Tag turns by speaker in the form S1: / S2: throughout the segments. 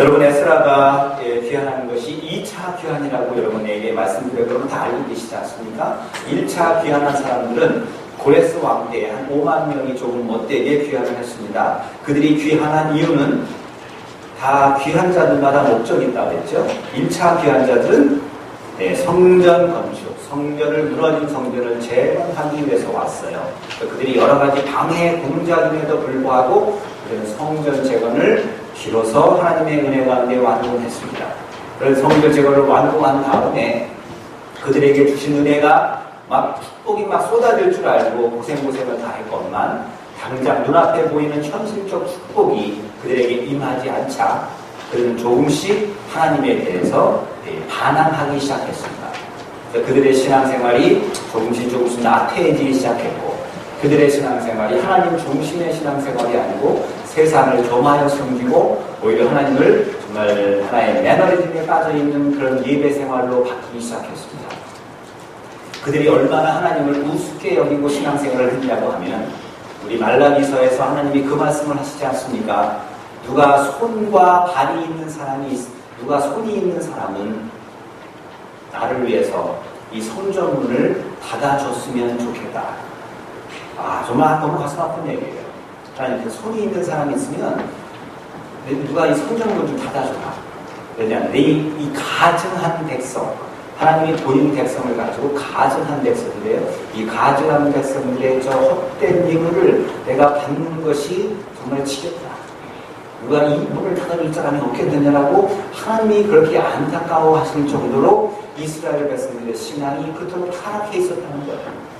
S1: 여러분, 에스라가 귀환하는 것이 2차 귀환이라고 여러분에게 말씀드려 그러면 다 알고 계시지 않습니까? 1차 귀환한 사람들은 고레스 왕 때 한 5만 명이 조금 못되게 귀환을 했습니다. 그들이 귀환한 이유는 다 귀환자들마다 목적이 있다고 했죠. 1차 귀환자들은 성전 건축, 성전을 무너진 성전을 재건하기 위해서 왔어요. 그들이 여러 가지 방해 공작임에도 불구하고 그들은 성전 재건을 비로소 하나님의 은혜 가운데 완공했습니다. 그래서 성전 재건을 완공한 다음에 그들에게 주신 은혜가 막 축복이 막 쏟아질 줄 알고 고생을 다 했건만 당장 눈앞에 보이는 현실적 축복이 그들에게 임하지 않자 그들은 조금씩 하나님에 대해서 반항하기 시작했습니다. 그들의 신앙생활이 조금씩 나태해지기 시작했고 그들의 신앙생활이 하나님 중심의 신앙생활이 아니고 세상을 점하여 섬기고 오히려 하나님을 정말 하나의 매너리즘에 빠져있는 그런 예배 생활로 바뀌기 시작했습니다. 그들이 얼마나 하나님을 우습게 여기고 신앙생활을 했냐고 하면 우리 말라기서에서 하나님이 그 말씀을 하시지 않습니까? 누가 손과 발이 있는 사람은 나를 위해서 이 성전문을 닫아줬으면 좋겠다. 정말 너무 가슴 아픈 얘기예요. 하나님, 손이 있는 사람이 있으면 누가 이 성전문을 좀 닫아줘라. 왜냐하면 이 가증한 백성, 하나님이 본인 백성을 가지고 가증한 백성들이에요. 이 가증한 백성들의 저 헛된 예물을 내가 받는 것이 정말 지겹다. 누가 이 문을 닫아줄 사람이 없겠느냐라고 하나님이 그렇게 안타까워하실 정도로 이스라엘 백성들의 신앙이 그토록 타락해 있었다는 거예요.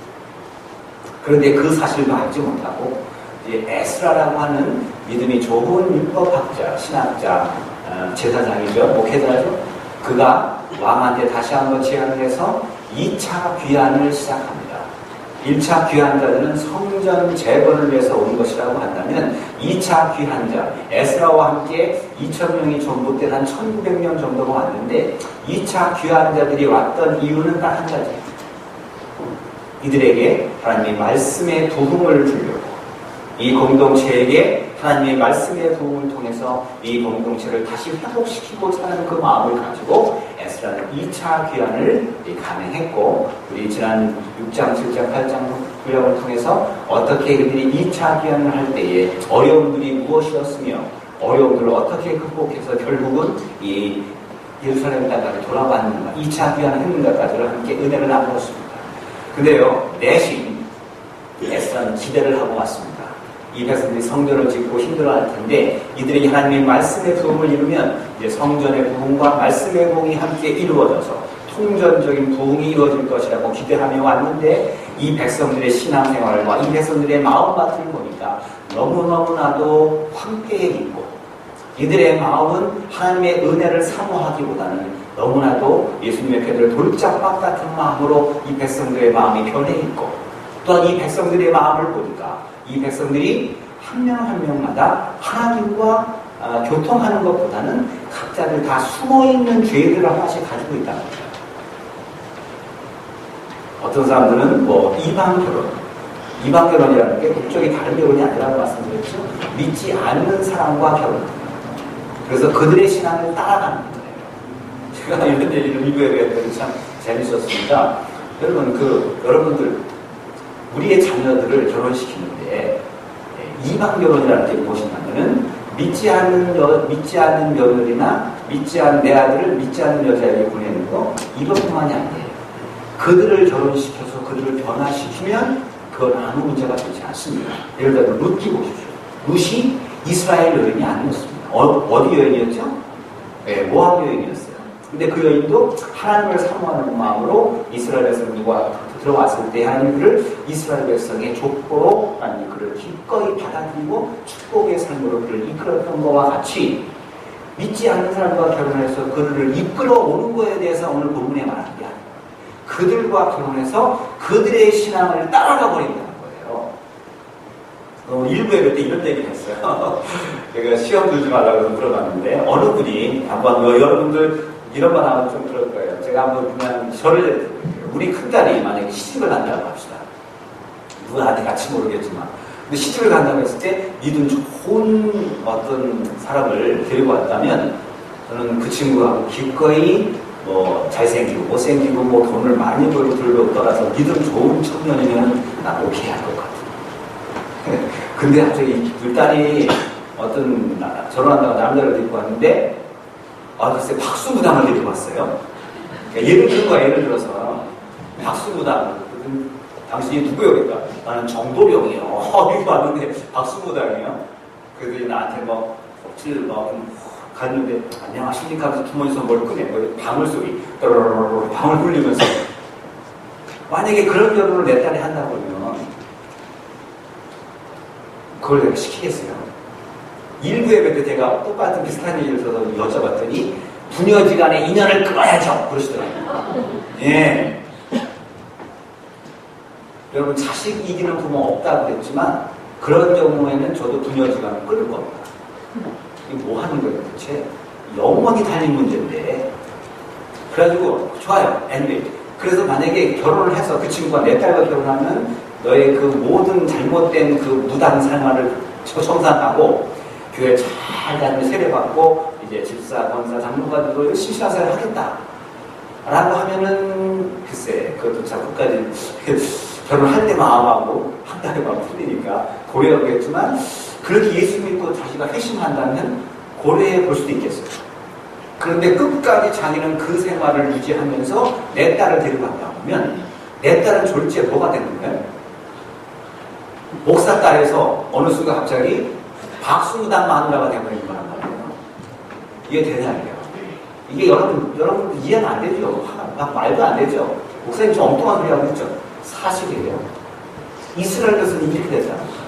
S1: 그런데 그 사실도 알지 못하고 이제 에스라라고 하는 믿음이 좋은 율법학자, 신학자, 제사장이죠, 목회자죠. 그가 왕한테 다시 한번 제안을 해서 2차 귀환을 시작합니다. 1차 귀환자들은 성전 재건을 위해서 온 것이라고 한다면 2차 귀환자, 에스라와 함께 2,000명이 전부때 한 1,900명 정도가 왔는데 2차 귀환자들이 왔던 이유는 딱 한 가지예요. 이들에게 하나님의 말씀의 부흥을 주려고 이 공동체에게 하나님의 말씀의 부흥을 통해서 이 공동체를 다시 회복시키고자 하는 그 마음을 가지고 에스라는 2차 귀환을 감행했고 우리 지난 6장, 7장, 8장 구약을 통해서 어떻게 그들이 2차 귀환을 할 때에 어려움들이 무엇이었으며 어려움들을 어떻게 극복해서 결국은 이 예루살렘 땅까지 돌아왔는가 2차 귀환을 했는가까지를 함께 은혜를 나누었습니다. 근데요, 내심 에스라는 기대를 하고 왔습니다. 이 백성들이 성전을 짓고 힘들어할 텐데 이들이 하나님의 말씀의 부흥을 이루면 이제 성전의 부흥과 말씀의 부흥이 함께 이루어져서 통전적인 부흥이 이루어질 것이라고 기대하며 왔는데 이 백성들의 신앙생활과 이 백성들의 마음밭을 보니까 너무너무나도 황폐해 있고 이들의 마음은 하나님의 은혜를 사모하기보다는 너무나도 예수님의 패를 돌짝박 같은 마음으로 이 백성들의 마음이 변해 있고 또한 이 백성들의 마음을 보니까 이 백성들이 한 명 한 명마다 하나님과 교통하는 것보다는 각자들 다 숨어있는 죄들을 하나씩 가지고 있다는 거예요. 어떤 사람들은 이방 결혼이라는 게 국적이 다른 결혼이 아니라고 말씀드렸죠. 믿지 않는 사람과 결혼. 그래서 그들의 신앙을 따라가는 거예요. 제가 이런 얘기를 미국에 했더니 참 재밌었습니다. 여러분들 우리의 자녀들을 결혼시키는데 이방 결혼이라는 게 무엇이냐면은 믿지 않는 며느리나 내 아들을 믿지 않는 여자에게 보내는 거 이것뿐만이 아니에요. 그들을 결혼시켜서 그들을 변화시키면 그건 아무 문제가 되지 않습니다. 예를 들어 룻기 보십시오. 룻이 이스라엘 여인이 아니었습니다. 어디 여인이었죠? 모압 여인이었어요. 근데 그 여인도 하나님을 사모하는 마음으로 이스라엘 백성들과 들어왔을 때 하나님을 이스라엘 백성의 족보로 하나님 그를 기꺼이 받아들이고 축복의 삶으로 그를 이끌었던 것과 같이 믿지 않는 사람과 결혼해서 그들을 이끌어오는 것에 대해서 오늘 본문에 말하는 게 아니에요. 그들과 결혼해서 그들의 신앙을 따라가 버린다는 거예요. 일부에 그때 이런 얘기를 했어요. 제가 시험 들지 말라고 물어봤는데 어느 분이 한번 여러분들 이런 말 하면 좀 그럴 거예요. 제가 한번 그냥 저를 해드릴게요. 우리 큰딸이 만약에 시집을 간다고 합시다. 누구한테 같이 모르겠지만. 근데 시집을 간다고 했을 때 믿음 좋은 어떤 사람을 데리고 왔다면 저는 그 친구하고 기꺼이 뭐 잘생기고 못생기고 뭐 돈을 많이 벌고 들고 떠나서 믿음 좋은 청년이면 나 오케이 할 것 같아요. 근데 갑자기 둘 딸이 어떤 결혼한다고 남자를 데리고 왔는데 글쎄 박수무당을 데리고 왔어요. 그러니까 예를 들은 거야. 예를 들어서 박수무당. 당신이 누구요? 그러니까 나는 정도령이요. 이거 왔는데 박수무당이에요. 그래서 이제 나한테 뭐 억지를 갔는데 안녕하십니까 하면서 주머니에서 뭘 꺼내. 방울소리 또로로로 방울 흘리면서 만약에 그런 결혼을 내 딸이 한다고 하면 그걸 내가 시키겠어요. 일부 예배 때 제가 똑같은 비슷한 얘기를 들어서 여쭤봤더니 부녀지간에 인연을 끊어야죠 그러시더라고요. 예. 여러분 자식 이기는 부모 없다고 그랬지만 그런 경우에는 저도 부녀지간을 끊을 겁니다. 이게 뭐 하는 거예요 도대체? 영원히 달린 문제인데. 그래가지고 좋아요. anyway. 그래서 만약에 결혼을 해서 그 친구가 내 딸과 결혼하면 너의 그 모든 잘못된 그 무당 생활을 청산하고 교회 잘 다니며 세례받고 이제 집사, 권사, 장로가들도 열심히 신앙생활 하겠다 라고 하면은 글쎄 그것도 참 끝까지 결혼할 때 마음하고 한 달에 마음 틀리니까 고려하겠지만 그렇게 예수 믿고 자기가 회심한다면 고려해 볼 수도 있겠어요. 그런데 끝까지 자기는 그 생활을 유지하면서 내 딸을 데리고 간다고 하면 내 딸은 졸지에 뭐가 되는 거예요? 목사 딸에서 어느 순간 갑자기 박수무당 마누라가 되어버린 거란 말이에요. 이게 되냐고요. 이게 여러분 이해는 안 되죠. 막 말도 안 되죠. 목사님 좀 엉뚱한 소리 하고 있죠. 사실이에요. 이스라엘에서는 이렇게 되잖아요.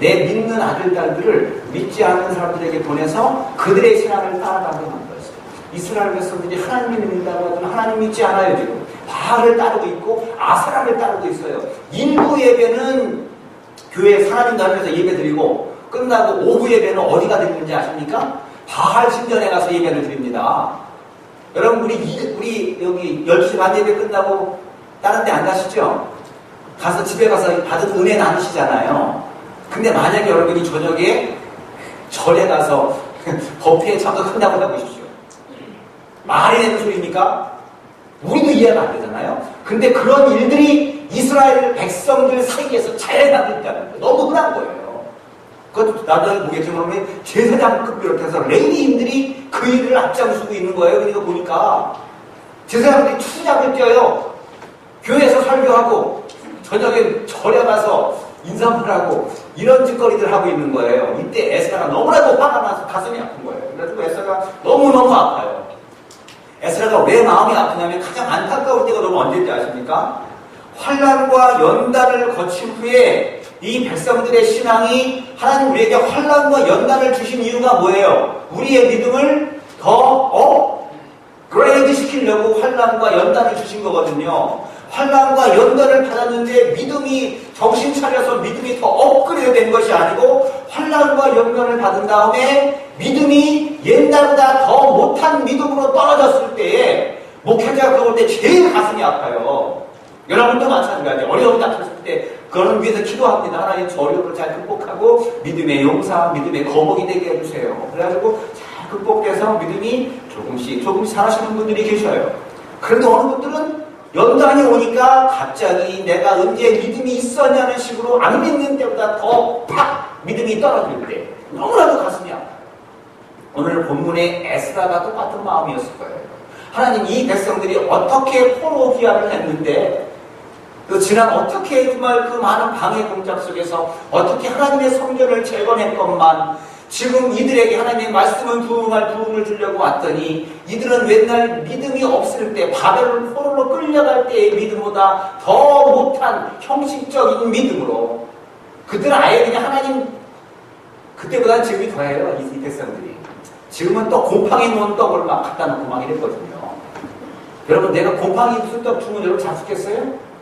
S1: 내 믿는 아들, 딸들을 믿지 않는 사람들에게 보내서 그들의 신앙을 따라가게 만들었어요. 이스라엘 백성들이 하나님을 믿는다고 하더니 하나님 믿지 않아요. 지금 바알을 따르고 있고 아세라를 따르고 있어요. 일부 예배는 교회 하나님 나라에서 예배 드리고 끝나고 오후 예배는 어디가 드리는지 아십니까? 바알 신전에 가서 예배를 드립니다. 여러분 우리 여기 10시 반 예배 끝나고 다른 데 안 가시죠? 가서 집에 가서 받은 은혜 나누시잖아요. 근데 만약에 여러분이 저녁에 절에 가서 법회에 참석한다고 해보십시오. 말이 되는 소리입니까? 우리도 이해가 안 되잖아요. 근데 그런 일들이 이스라엘 백성들 사이에서 잘 나고 있다는 거예요. 너무 흔한 거예요. 그것도 나중에 보겠지만 제사장급 비롯해서 레위인들이 그 일을 앞장서고 있는 거예요. 그러니까 보니까 제사장들이 투잡을 뛰어요. 교회에서 설교하고 저녁에 절에 가서 인사말하고 이런 짓거리들 하고 있는 거예요. 이때 에스라가 너무나도 화가 나서 가슴이 아픈 거예요. 그래서 에스라가 너무너무 아파요. 에스라가 왜 마음이 아프냐면 가장 안타까울 때가 너무 언제인지 아십니까? 환난과 연단을 거친 후에 이 백성들의 신앙이 하나님 우리에게 환난과 연단을 주신 이유가 뭐예요? 우리의 믿음을 더 업그레이드 시키려고 환난과 연단을 주신 거거든요. 환난과 연단을 받았는데 믿음이 정신 차려서 믿음이 더 업그레이드 된 것이 아니고 환난과 연단을 받은 다음에 믿음이 옛날보다 더 못한 믿음으로 떨어졌을 때에 목회자가 그럴 때 제일 가슴이 아파요. 여러분도 마찬가지. 어려움이 닥쳤을 때 그거는 위해서 기도합니다. 하나님 저 어려움을 잘 극복하고 믿음의 용사, 믿음의 거목이 되게 해주세요. 그래가지고 잘 극복해서 믿음이 조금씩 살아시는 분들이 계셔요. 그런데 어느 분들은 연단이 오니까 갑자기 내가 언제 믿음이 있었냐는 식으로 안 믿는 때보다 더 팍 믿음이 떨어질 때 너무나도 가슴이 아파요. 오늘 본문의 에스라가 똑같은 마음이었을 거예요. 하나님 이 백성들이 어떻게 포로 귀환을 했는데 그 지난 어떻게 정말 그 많은 방해 공작 속에서 어떻게 하나님의 성전을 재건했건만 지금 이들에게 하나님의 말씀을 부흥을 주려고 왔더니 이들은 맨날 믿음이 없을 때 바벨론 포로로 끌려갈 때의 믿음보다 더 못한 형식적인 믿음으로 그들은 아예 그냥 하나님 그때보다 지금이 더해요. 이 백성들이 지금은 또 곰팡이 놓은 떡을 막 갖다 놓고 막 이랬거든요. 여러분 내가 곰팡이 무슨 떡 주면 여러분 잡수겠어요?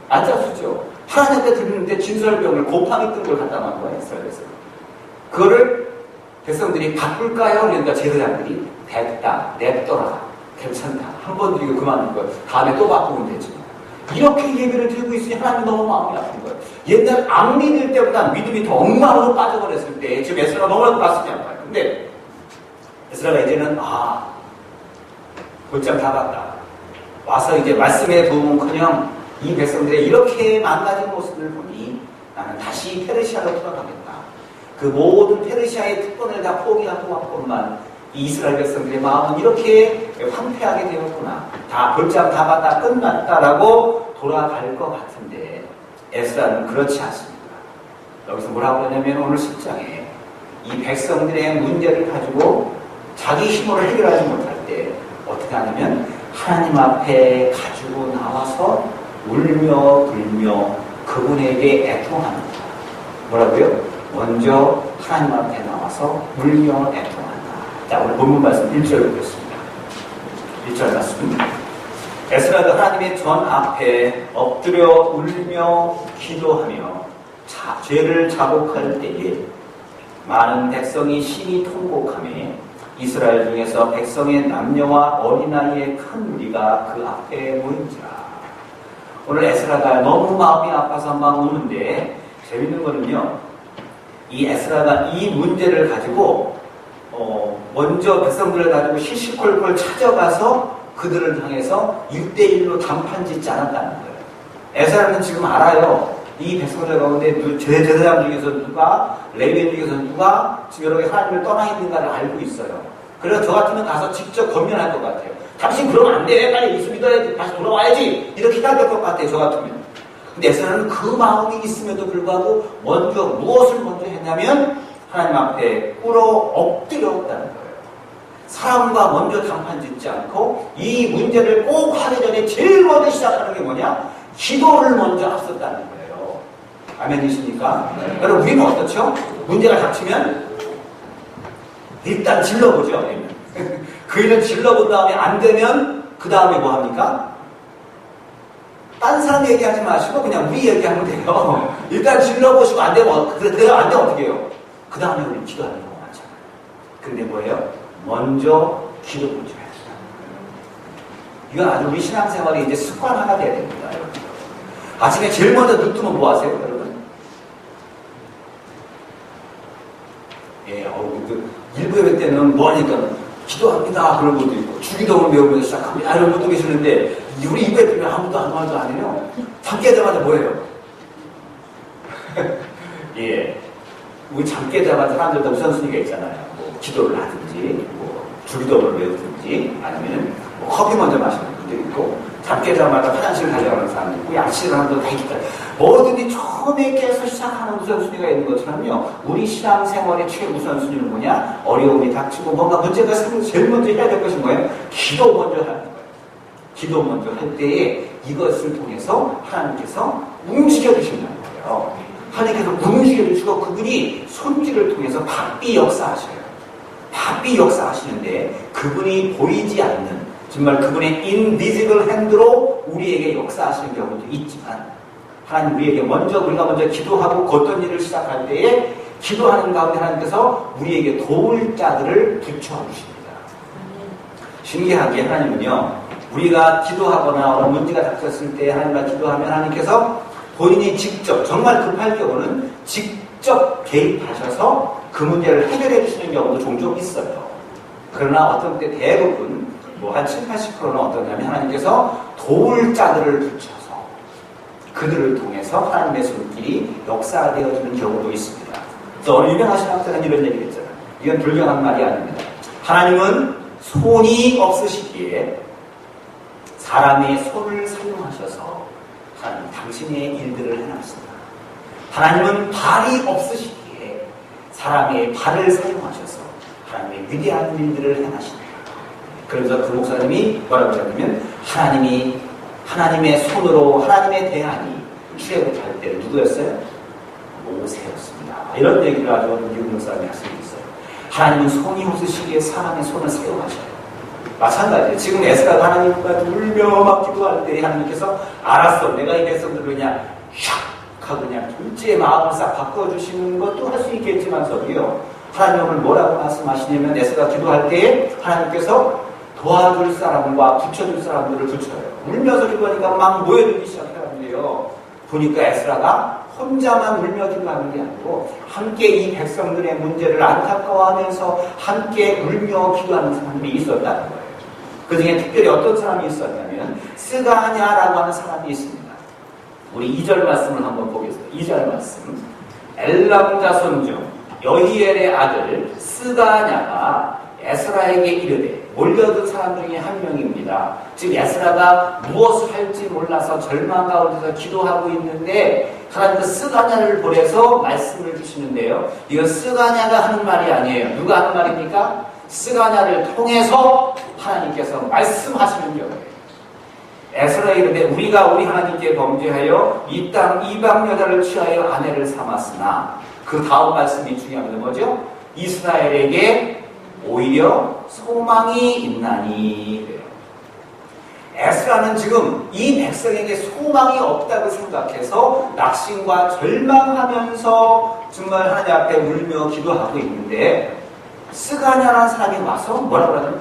S1: 안 잡수죠. 하나님께 드리는데 진설병을 곰팡이 뜬 걸 갖다 놓은 거예요. 그래서 그거를 백성들이 바꿀까요? 그러니까 제사장들이 됐다, 냅둬라, 괜찮다. 한 번 드리고 그만둔 거예요. 다음에 또 바꾸면 되죠. 이렇게 예배를 드리고 있으니 하나님 너무 마음이 아픈 거예요. 옛날 안 믿을 때보다 믿음이 더 엉망으로 빠져버렸을 때 지금 에스라가 너무나도 가슴이 아파요. 근데 에스라가 이제는 곧장 다 봤다. 와서 이제 말씀에 도움은커녕 이 백성들의 이렇게 망가진 모습을 보니 나는 다시 페르시아로 돌아가겠다. 그 모든 페르시아의 특권을 다 포기하고 왔건만 이스라엘 백성들의 마음은 이렇게 황폐하게 되었구나. 다 볼장 다 봤다 끝났다라고 돌아갈 것 같은데 에스라는 그렇지 않습니다. 여기서 뭐라고 하냐면 오늘 10장에 이 백성들의 문제를 가지고 자기 힘으로 해결하지 못할 때 어떻게 하냐면 하나님 앞에 가지고 나와서 울며 불며 그분에게 애통합니다. 뭐라고요? 먼저 하나님 앞에 나와서 울며 애통한다. 자, 오늘 본문 말씀 1절 보겠습니다. 1절 말씀. 에스라가 하나님의 전 앞에 엎드려 울며 기도하며 죄를 자복할 때에 많은 백성이 심히 통곡하며 이스라엘 중에서 백성의 남녀와 어린아이의 큰 무리가 그 앞에 모인지라. 오늘 에스라가 너무 마음이 아파서 막 우는데 재밌는 거는요, 이 에스라가 이 문제를 가지고 먼저 백성들을 가지고 시시콜콜 찾아가서 그들을 향해서 6대1로 단판 짓지 않았다는 거예요. 에스라는 지금 알아요. 이 백성들 가운데 제사장 중에서 누가, 레위인 중에서 누가 지금 여러 개 하나님을 떠나 있는가를 알고 있어요. 그래서 저 같으면 가서 직접 권면할 것 같아요. 당신 그러면 안 돼. 빨리 예수 믿어야지. 다시 돌아와야지. 이렇게 해야 될 것 같아요. 저 같으면. 근데 에스라는 그 마음이 있음에도 불구하고 무엇을 먼저 했냐면 하나님 앞에 꿇어 엎드렸다는 거예요. 사람과 먼저 단판 짓지 않고 이 문제를 꼭 하기 전에 제일 먼저 시작하는 게 뭐냐? 기도를 먼저 앞섰다는 거예요. 아멘이십니까? 네. 여러분, 우리는 어떻죠? 문제가 닥치면 일단 질러보죠. 그 일을 질러본 다음에 안 되면 그 다음에 뭐 합니까? 딴 사람 얘기하지 마시고 그냥 우리 얘기하면 돼요. 일단 질러보시고 안 되면 그래도 안 되면 어떻게 해요? 그 다음에 우리 기도하는 경우가 많잖아요. 근데 뭐예요? 먼저 기도 먼저 해야 된다. 이건 아주 우리 신앙생활이 이제 습관화가 돼야 됩니다. 여러분. 아침에 제일 먼저 눈 뜨면 뭐 하세요, 여러분? 예, 일부 예배 때는 뭐 하니까 기도합니다. 그런 분도 있고, 주기도문을 외우면서 시작합니다. 이런 분도 계시는데, 우리 입에 들면 아무도 아무 말도 안 해요. 잠 깨자마자 뭐예요? 예. 우리 잠 깨자마자 사람들도 우선순위가 있잖아요. 뭐 기도를 하든지, 뭐 주기도문을 외우든지, 아니면 뭐 커피 먼저 마시는 분도 있고, 잠 깨자마자 화장실을 달려가는 사람도 있고, 양치를 하는 분도 다 있다. 뭐든지 처음에 깨서 시작하는 우선순위가 있는 것처럼요, 우리 신앙생활의 최우선순위는 뭐냐? 어려움이 닥치고 뭔가 문제가 생겨서 제일 먼저 해야 될 것이 뭐예요? 기도 먼저 하는 거예요. 기도 먼저 할 때에 이것을 통해서 하나님께서 움직여 주신다는 거예요. 하나님께서 움직여 주시고 그분이 손길을 통해서 바삐 역사하셔요. 바삐 역사하시는데 그분이 보이지 않는, 정말 그분의 인비지블 핸드로 우리에게 역사하시는 경우도 있지만, 하나님 우리가 먼저 기도하고 어떤 일을 시작할 때에 기도하는 가운데 하나님께서 우리에게 도울 자들을 붙여주십니다. 신기하게 하나님은요, 우리가 기도하거나 어떤 문제가 닥쳤을 때 하나님과 기도하면 하나님께서 본인이 직접, 정말 급할 경우는 직접 개입하셔서 그 문제를 해결해 주시는 경우도 종종 있어요. 그러나 어떤 때 대부분 한 70, 80%는 어떠냐면 하나님께서 도울 자들을 붙여서 그들을 통해서 하나님의 손길이 역사되어지는 경우도 있습니다. 또 어느 유명하신 학자는 이런 얘기를 했잖아요. 이건 불경한 말이 아닙니다. 하나님은 손이 없으시기에 사람의 손을 사용하셔서 하나님 당신의 일들을 해놨습니다. 하나님은 발이 없으시기에 사람의 발을 사용하셔서 하나님의 위대한 일들을 해나십니다. 그래서 그 목사님이 뭐라고 하냐면 하나님의 손으로 하나님의 대안이 출애굽할 때는 누구였어요? 모세였습니다. 이런 얘기를 아주 미국 목사님이 할 수 있어요. 하나님은 손이 없으시기에 사람의 손을 사용하셔요. 마찬가지예요. 지금 에스라가 하나님과 울며 막 기도할 때 하나님께서 알았어, 내가 이 백성들을 그냥 샥 하고 그냥 둘째의 마음을 싹 바꿔주시는 것도 할 수 있겠지만서도요, 하나님 오늘 뭐라고 말씀하시냐면 에스라가 기도할 때에 하나님께서 도와줄 사람과 붙여줄 사람들을 붙여요. 울면서 기도하니까 막 모여들기 시작하는데요, 보니까 에스라가 혼자만 울며 기도하는 게 아니고 함께 이 백성들의 문제를 안타까워하면서 함께 울며 기도하는 사람들이 있었다는 거예요. 그 중에 특별히 어떤 사람이 있었냐면 스가냐라고 하는 사람이 있습니다. 우리 2절 말씀을 한번 보겠습니다. 2절 말씀. 엘람 자손 중 여히엘의 아들 스가냐가 에스라에게 이르되, 몰려든 사람 중에 한 명입니다. 즉 에스라가 무엇을 할지 몰라서 절망 가운데서 기도하고 있는데 하나님은 스가냐를 보내서 말씀을 주시는데요. 이건 스가냐가 하는 말이 아니에요. 누가 하는 말입니까? 스가냐를 통해서 하나님께서 말씀하시는 경우예요. 에스라에 이르되 우리가 우리 하나님께 범죄하여 이 땅 이방 여자를 취하여 아내를 삼았으나, 그 다음 말씀이 중요합니다. 뭐죠? 이스라엘에게 오히려 소망이 있나니. 그래요. 에스라는 지금 이 백성에게 소망이 없다고 생각해서 낙심과 절망하면서 정말 하나님 앞에 울며 기도하고 있는데, 스가냐라는 사람이 와서 뭐라고 하냐면,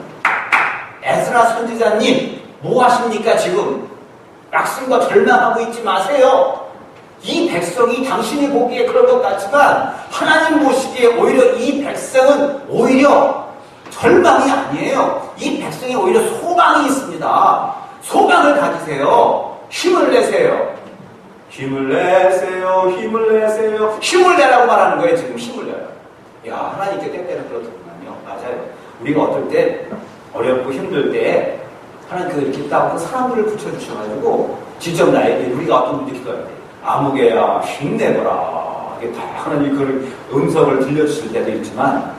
S1: 에스라 선지자님 뭐 하십니까? 지금 낙심과 절망하고 있지 마세요. 이 백성이 당신이 보기에 그런 것 같지만 하나님 보시기에 오히려 이 백성은 오히려 절망이 아니에요. 이 백성이 오히려 소망이 있습니다. 소망을 가지세요. 힘을 내세요. 힘을 내세요. 힘을 내세요. 힘을 내라고 말하는 거예요. 지금 힘을 내요. 야, 하나님께 때때로 그렇더군요. 맞아요. 우리가 어떨 때 어렵고 힘들 때 하나님께서 이렇게 딱 사람들을 붙여주셔가지고 직접 나에게, 우리가 어떤 분들이 기도할 때 아무개야 힘내거라, 이게 다 하나님 그 음성을 들려주실 때도 있지만,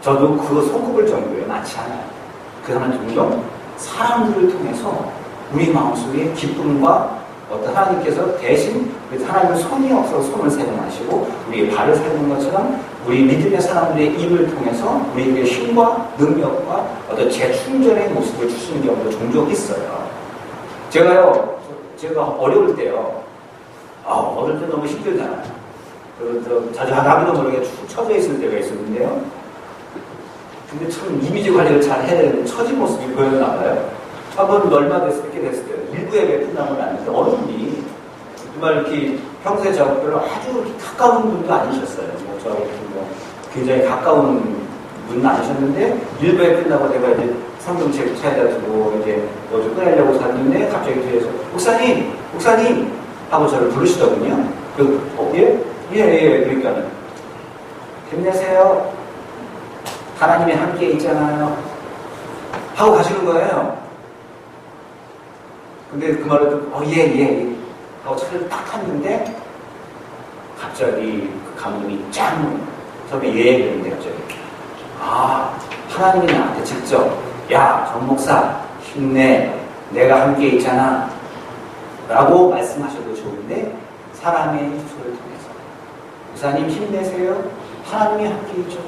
S1: 저도 그 손꼽을 정도에 많지 않아요. 그러나 종종 사람들을 통해서 우리 마음속에 기쁨과 어떤 하나님께서 대신 하나님의 손이 없어서 손을 사용하시고 우리의 발을 사용한 것처럼 우리 믿음의 사람들의 입을 통해서 우리에게 힘과 능력과 어떤 재충전의 모습을 주시는 경우도 종종 있어요. 제가 어려울 때요, 어릴 때 너무 힘들잖아요. 그래서 자주 나도 모르게 축 처져 있을 때가 있었는데요. 근데 참 이미지 관리를 잘 해야 되는데 처진 모습이 보였나 봐요. 한번 얼마 됐을 때 일부 예배 끝나고 났는데 어느 분이 정말 이렇게 평소에 저별로 아주 가까운 분도 아니셨어요. 굉장히 가까운 분은 아니셨는데 일부 예배 끝나고 내가 이제 성경책 차에다 두고 이제 뭐 좀 꺼내려고 샀는데 갑자기 뒤에서 목사님 하고 저를 부르시더군요. 예. 그러니까는 힘내세요. 하나님이 함께 있잖아요. 하고 가시는 거예요. 근데 그 말을 듣고 예 하고 차를 딱 탔는데 갑자기 그 감동이 짱 처음에 그랬는데 갑자기 하나님이 나한테 직접 야 정목사 힘내, 내가 함께 있잖아 라고 말씀하셔도 좋은데 사람의 소리를 통해서 목사님 힘내세요, 하나님이 함께 있죠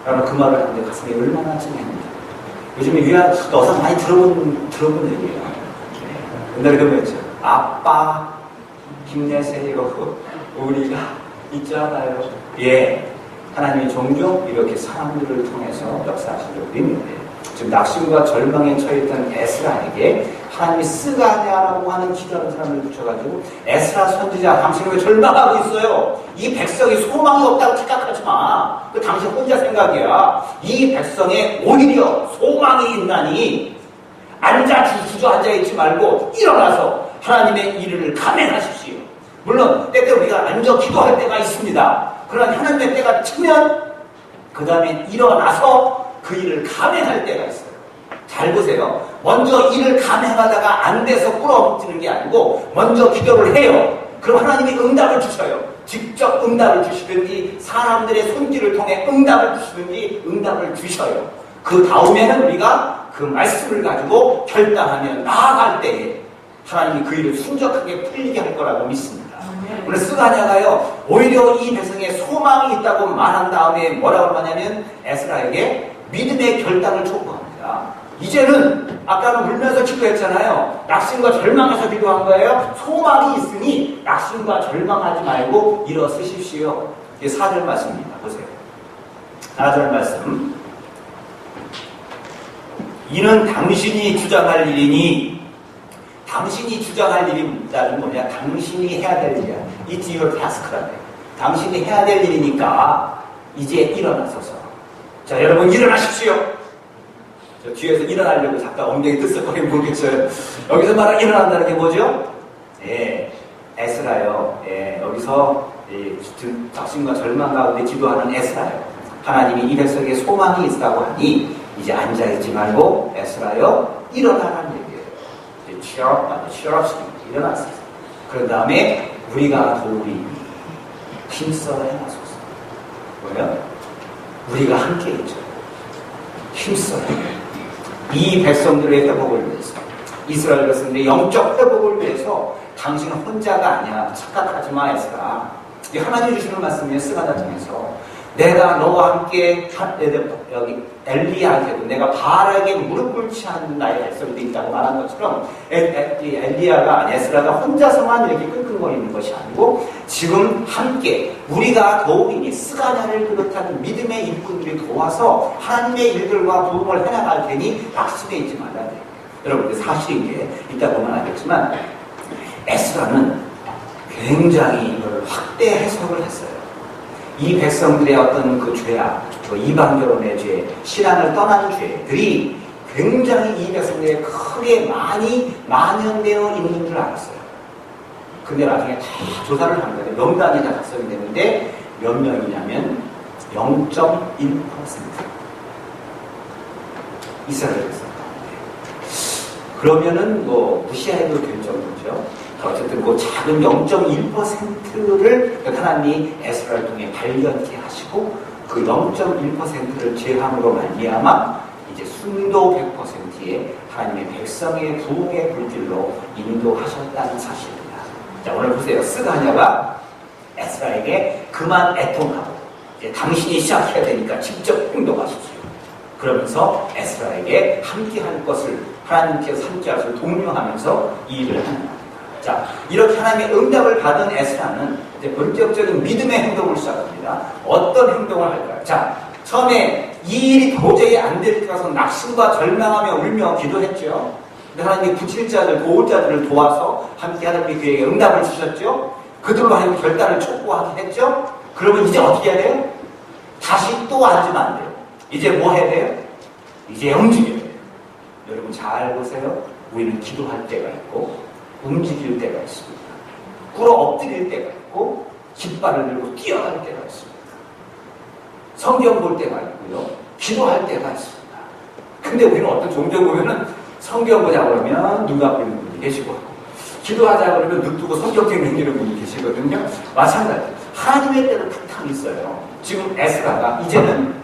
S1: 라는 그 말을 하는데 가슴이 얼마나 찡했는지. 요즘에 어서 많이 들어본 얘기예요. 옛날에 그런 거 있죠. 아빠 힘내세요, 우리가 있잖아요. 예, 하나님이 종종 이렇게 사람들을 통해서 역사하시려고 믿는데, 지금 낙심과 절망에 처했던 에스라에게 하나님이 스가냐라고 하는 기도하는 사람을 붙여가지고, 에스라 선지자 당신은 왜 절망하고 있어요? 이 백성이 소망이 없다고 착각하지 마. 그 당신 혼자 생각이야. 이 백성에 오히려 소망이 있나니 주저앉아 있지 말고 일어나서 하나님의 일을 감행하십시오. 물론 때때로 우리가 앉아 기도할 때가 있습니다. 그러나 하나님의 때가 치면 그 다음에 일어나서 그 일을 감행할 때가 있어요. 잘 보세요. 먼저 일을 감행하다가 안 돼서 꿇어지는 게 아니고 먼저 기도를 해요. 그럼 하나님이 응답을 주셔요. 직접 응답을 주시든지 사람들의 손길을 통해 응답을 주시든지 응답을 주셔요. 그 다음에는 우리가 그 말씀을 가지고 결단하며 나아갈 때에 하나님이 그 일을 순적하게 풀리게 할 거라고 믿습니다. 오늘 스가냐가요, 오히려 이 백성에 소망이 있다고 말한 다음에 뭐라고 하냐면 에스라에게 믿음의 결단을 촉구합니다. 이제는 아까는 울면서 기도했잖아요. 낙심과 절망해서 기도한 거예요. 소망이 있으니 낙심과 절망하지 말고 일어서십시오. 이게 4절 말씀입니다. 보세요. 4절 말씀. 이는 당신이 주장할 일이니, 당신이 주장할 일이 뭐냐? 당신이 해야 될 일이야. It's your task라네. 당신이 해야 될 일이니까 이제 일어나소서. 자, 여러분 일어나십시오. 저 뒤에서 일어나려고 잠깐 엉덩이 들썩거리면 모르겠어요. 여기서 말하는 일어난다는 게 뭐죠? 예, 에스라요. 예, 여기서 작심과 절망 가운데 기도하는 에스라요. 하나님이 이 백성에게 소망이 있다고 하니 이제 앉아있지 말고 에스라요 일어나라는 얘기예요. 이제 취업시킵니다. 일어났어요. 그런 다음에 우리가 도우리 힘써 해나소서. 뭐예요? 우리가 함께 있죠. 힘써. 이 백성들의 회복을 위해서, 이스라엘 백성들의 영적 회복을 위해서 당신은 혼자가 아니야. 착각하지 마, 에스라. 하나님 주시는 말씀이에요. 스가랴 중에서 내가 너와 함께 여기 엘리야에게도 내가 바알에게 무릎 꿇지 않는 나의 백성도 있다고 말한 것처럼 엘리야가 에스라가 혼자서만 이렇게 끙끙거리는 것이 아니고 지금 함께 우리가 도우리니 스가랴를 비롯한 믿음의 일꾼들이 도와서 하나님의 일들과 부흥을 해나갈 테니 낙심해 있지 말라는 얘기예요. 여러분 사실인 게 이따 보면 알겠지만 에스라는 굉장히 이걸 확대 해석을 했어요. 이 백성들의 어떤 그 죄악, 그 이방 결혼의 죄, 신앙을 떠난 죄들이 굉장히 이 백성들에 크게 많이 만연되어 있는 줄 알았어요. 근데 나중에 다 조사를 한 거예요. 명단이 다 작성이 되는데 몇 명이냐면 0.1%. 이스라엘 백성. 그러면은 뭐 무시해도 될 정도죠. 어쨌든 그 작은 0.1%를 하나님이 에스라를 통해 발견케 하시고 그 0.1%를 제함으로 말미암아 이제 순도 100%의 하나님의 백성의 부흥의 불길로 인도하셨다는 사실입니다. 자, 오늘 보세요. 스가랴가 에스라에게 그만 애통하고 이제 당신이 시작해야 되니까 직접 행동하십시오. 그러면서 에스라에게 함께할 것을 하나님께서 함께하셔서 독려하면서 이 일을 하는 겁니다. 자, 이렇게 하나님의 응답을 받은 에스라는 이제 본격적인 믿음의 행동을 시작합니다. 어떤 행동을 할까요? 자, 처음에 이 일이 도저히 안 될 것 같아서 낙심과 절망하며 울며 기도했죠. 근데 하나님이 부칠 자들, 도울 자들을 도와서 함께 하나님이 그에게 응답을 주셨죠. 그들로 하여금 결단을 촉구하게 했죠. 그러면 이제 어떻게 해야 돼요? 다시 또 앉으면 안 돼요. 이제 뭐 해야 돼요? 이제 움직여야 돼요. 여러분 잘 보세요. 우리는 기도할 때가 있고 움직일 때가 있습니다. 꿇어 엎드릴 때가 있고 깃발을 들고 뛰어갈 때가 있습니다. 성경 볼 때가 있고요. 기도할 때가 있습니다. 근데 우리는 종종 보면은 성경 보자 그러면 눈 감고 있는 분이 계시고 기도하자 그러면 눈 뜨고 성경 읽는 분이 계시거든요. 마찬가지. 하나님의 때는 탁탁 있어요. 지금 에스라가 이제는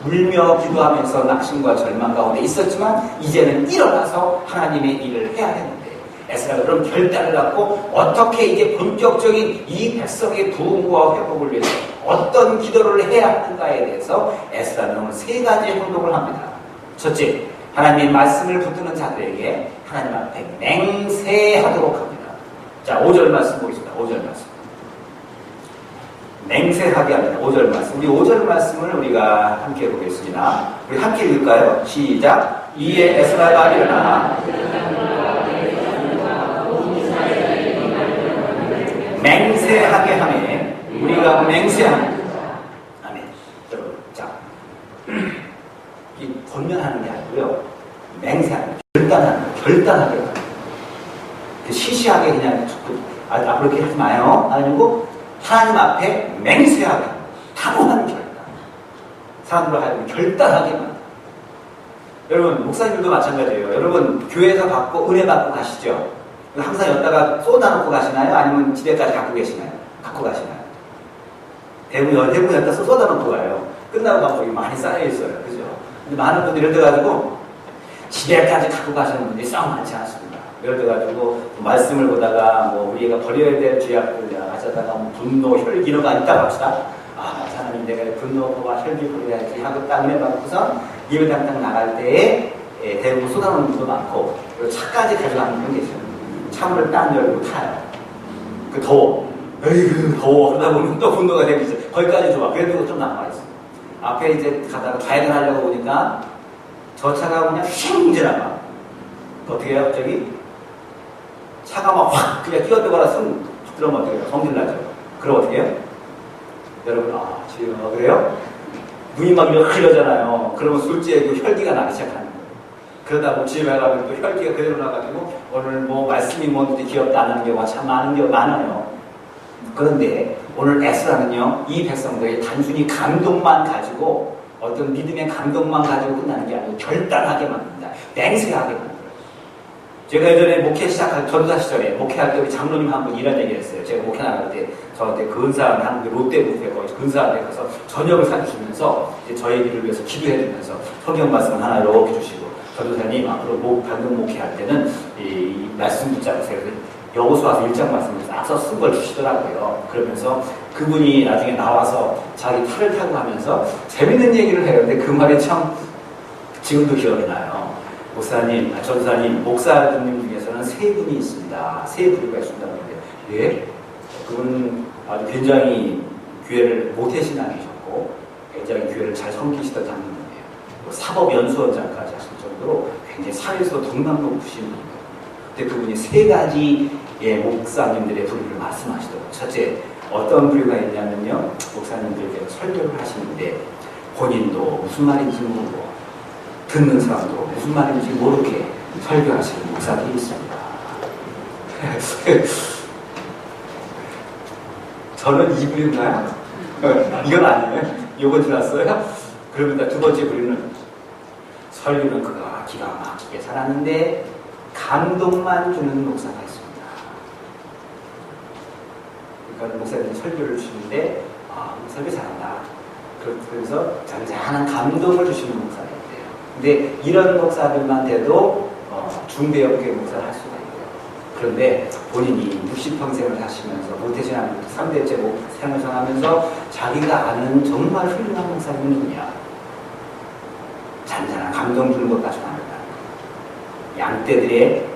S1: 울며 기도하면서 낙심과 절망 가운데 있었지만 이제는 일어나서 하나님의 일을 해야 되는데 에스라가 그런 결단을 갖고 어떻게 이제 본격적인 이 백성의 부흥과 회복을 위해서 어떤 기도를 해야 하는가에 대해서 에스라는 오늘 세 가지 행동을 합니다. 첫째, 하나님의 말씀을 붙드는 자들에게 하나님 앞에 맹세하도록 합니다. 자, 5절 말씀 보겠습니다. 5절 말씀. 맹세하게 합니다. 5절 말씀. 우리 5절 말씀을 우리가 함께 보겠습니다. 우리 함께 읽을까요? 시작. 이에 에스라가 일어나 맹세하게 하매 우리가 맹세합니다. 아멘. 여러분, 자, 이 권면하는 게 아니고요. 맹세하는, 결단하게 합니다. 시시하게 그냥 앞으로 그렇게 하지 마요. 아니고 하나님 앞에 맹세하게 합니다. 단호한 결단. 사람들로 하여금 결단하게 합니다. 여러분, 목사님들도 마찬가지예요. 여러분, 교회에서 받고 은혜 받고 가시죠? 항상 여기다가 쏟아놓고 가시나요? 아니면 집에까지 갖고 계시나요? 갖고 가시나요? 대부분 여기다 쏟아놓고 가요. 끝나고 가면 여기 많이 쌓여있어요. 그죠? 근데 많은 분들이 예를 들어가지고 집에까지 갖고 가시는 분들이 썩 많지 않습니다. 예를 들어가지고 말씀을 보다가 뭐 우리가 버려야 될 죄악들 하시다가 뭐 분노, 혈기 이런 거 있다고 합시다. 아, 하나님 내가 분노와 혈기 버려야지 하고 딱 은혜 받고서 입을 담당 나갈 때에 대부분 쏟아놓는 분도 많고 그리고 차까지 가져가는 분도 계세요. 차문을 딱 열고 타요. 그 더워. 에이그 더워. 그러다 보면 또 분노가 되고 있어요. 거기까지 좋아. 그래도 좀 남아있어요. 앞에 이제 가다가 좌회전하려고 보니까 저 차가 그냥 휙 지나가. 어떻게 해요? 갑자기? 차가 막 확 그냥 끼어들거나 손 들어오면 어떻게 해요? 성질나죠. 그럼 어떻게 해요? 여러분, 지금 그래요? 눈이 막 이렇게 흘러잖아요. 그러면 술지에 그 혈기가 나기 시작하는 거예요. 그러다 뭐 집에 가면 또 혈기가 그대로 나가지고 오늘 뭐 말씀이 뭔지 기억도 안 나는 경우가 참 많아요. 그런데 오늘 에스라는요, 이 백성들이 단순히 감동만 가지고 어떤 믿음의 감동만 가지고 끝나는 게 아니고 결단하게 만든다. 맹세하게 만들어요. 제가 예전에 목회 시작할 전도사 시절에 목회할 때 우리 장로님 한 분 이런 얘기를 했어요. 제가 목회 나갈 때 저한테 근사한 한국의 롯데부페 거기 근사한 데 가서 저녁을 사주시면서 이제 저희들을 위해서 기도해 주면서 성경 말씀을 하나 이렇게 주시고 전도사님 앞으로 방금 목회할 때는 이 말씀 붙잡으세요. 여호수아서 1장 말씀을 싹 쓴 걸 주시더라고요. 그러면서 그분이 나중에 나와서 자기 탈을 타고 하면서 재밌는 얘기를 해요. 근데 그 말이 참 지금도 기억이 나요. 목사님, 전사님, 목사님 중에서는 세 분이 있습니다. 세 부류가 있습니다. 그런데 예? 그분은 아주 굉장히 교회를 모태신앙이셨고 굉장히 교회를 잘 섬기시던 장로님이에요. 사법연수원장까지 하실 정도로 굉장히 사회에서 등남 높으신 분이에요. 근데 그분이 세 가지의 목사님들의 부류를 말씀하시더라고요. 첫째, 어떤 부류가 있냐면요, 목사님들께서 설교를 하시는데 본인도 무슨 말인지 모르고 듣는 사람도 무슨 말인지 모르게 설교하시는 목사들이 있습니다. 저는 이 부류인가요? 이건 아니에요. 이거 들었어요? 그러면 두 번째 부류는 설교는 그가 기가 막히게 살았는데 감동만 주는 목사가 있습니다. 그러니까 목사님이 설교를 주시는데 설교 잘한다. 그래서 잔잔한 감동을 주시는 목사가 있대요. 근데 이런 목사들만 돼도 중대형교회 목사를 할 수가 있고요. 그런데 본인이 60평생을 사시면서 모태신앙부터 3대째 생을 정하면서 자기가 아는 정말 훌륭한 목사님은 누구냐? 잔잔한 감동 주는 것 가지고 합니다. 양떼들의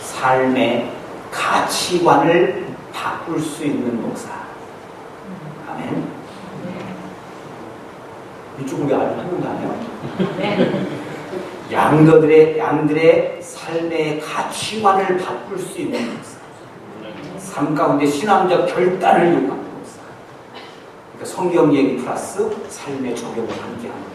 S1: 삶의 가치관을 바꿀 수 있는 목사. 아멘. 이쪽은 왜 아직 한 명도 안 해요? 양들의 삶의 가치관을 바꿀 수 있는 목사. 삶 가운데 신앙적 결단을 요구하는 목사. 그러니까 성경 얘기 플러스 삶의 적용을 함께하는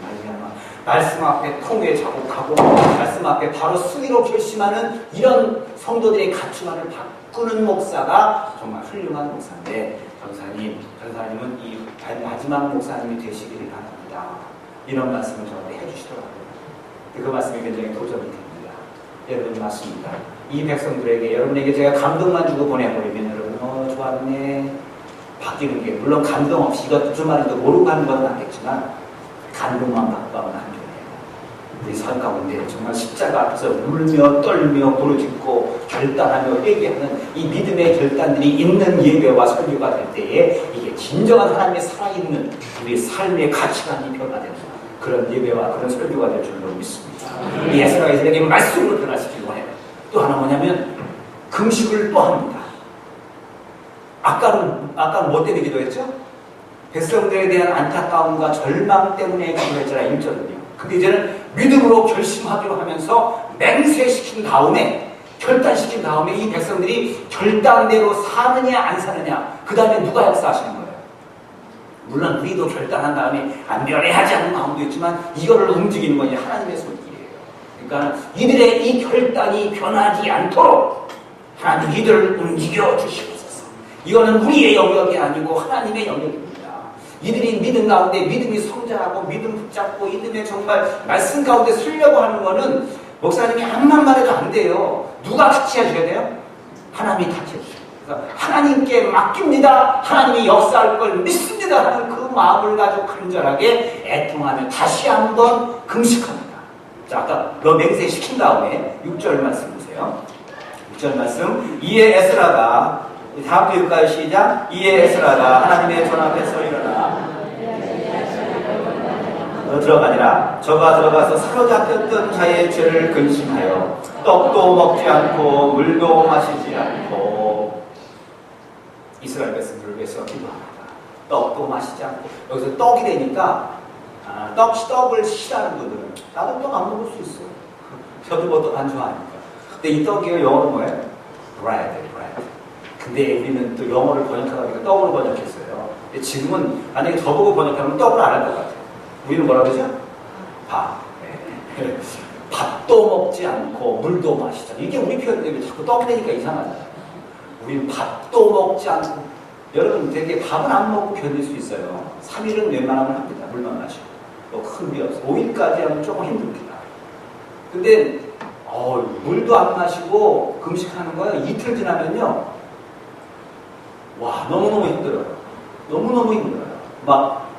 S1: 말씀 앞에 통에 자국하고 말씀 앞에 바로 승리로 결심하는 이런 성도들의 가치관을 바꾸는 목사가 정말 훌륭한 목사인데 전사님은 이 마지막 목사님이 되시기를 바랍니다. 이런 말씀을 저한테 해주시더라고요. 그 말씀이 굉장히 도전이 됩니다. 여러분 맞습니다. 이 백성들에게 여러분에게 제가 감동만 주고 보내버리면 여러분 좋았네 바뀌는 게 물론 감동 없이 이것 무슨 말인지 모르고 하는 건 아니겠지만 감동만 받고 하면 안 돼요. 우리 삶 가운데 정말 십자가 앞에서 울며 떨며 부르짖고 결단하며 회개하는 이 믿음의 결단들이 있는 예배와 설교가 될 때에 이게 진정한 하나님의 살아있는 우리 삶의 가치관이 변화되는 그런 예배와 그런 설교가 될 줄로 믿습니다. 이 에스라가 이들에게 말씀으로 변화시키고 해요. 또 하나 뭐냐면 금식을 또 합니다. 아까는 뭐 때문에 기도했죠? 백성들에 대한 안타까움과 절망 때문에 기도했잖아요. 1절은요. 근데 이제는 믿음으로 결심하기로 하면서 맹세시킨 다음에 결단시킨 다음에 이 백성들이 결단대로 사느냐 안 사느냐 그 다음에 누가 역사하시는 거예요? 물론 우리도 결단한 다음에 안 변해하지 않는 마음도 있지만 이거를 움직이는 건 하나님의 손길이에요. 그러니까 이들의 이 결단이 변하지 않도록 하나님 이들을 움직여 주시옵소서. 이거는 우리의 영역이 아니고 하나님의 영역입니다. 이들이 믿음 가운데 믿음이 성장하고 믿음 붙잡고 믿음에 정말 말씀 가운데 쓰려고 하는 거는 목사님이 한마디만 해도 안 돼요. 누가 터치해 줘야 돼요? 하나님이 터치해 주셔요. 그래서 하나님께 맡깁니다. 하나님이 역사할 걸 믿습니다 하는 그 마음을 가지고 간절하게 애통하며 다시 한번 금식합니다. 자, 아까 너 맹세시킨 다음에 6절 말씀 보세요. 6절 말씀 이에 에스라가 다음 주 읽을까요? 시작. 이에 에스라가 하나님의 전 앞에서 일어나 들어가니라. 저가 들어가서 사로잡혔던 자의 죄를 근심하여 떡도 먹지 않고 물도 마시지 않고 이스라엘 백성들을 위해서 기도합니다. 떡도 마시지 않고 여기서 떡이 되니까 떡을 싫어하는 분들은 나도 떡 안 먹을 수 있어요. 저도 뭐 떡 안 좋아하니까. 근데 이 떡이 영어로 뭐예요? bread. 근데 우리는 또 영어를 번역하다 보니까 떡으로 번역했어요. 근데 지금은 만약에 저보고 번역하면 떡을 안 할 것 같아요. 우리는 뭐라 그러죠? 밥. 밥도 먹지 않고 물도 마시자. 이게 우리 표현들이 자꾸 떠내니까 이상하잖아요. 우리는 밥도 먹지 않고. 여러분 되게 밥은 안 먹고 견딜 수 있어요. 3일은 웬만하면 합니다. 물만 마시고. 뭐 큰 무리 없어요. 5일까지 하면 조금 힘듭니다. 근데 물도 안 마시고 금식하는 거예요. 이틀 지나면요. 와, 너무너무 힘들어요. 너무너무 힘들어요. 막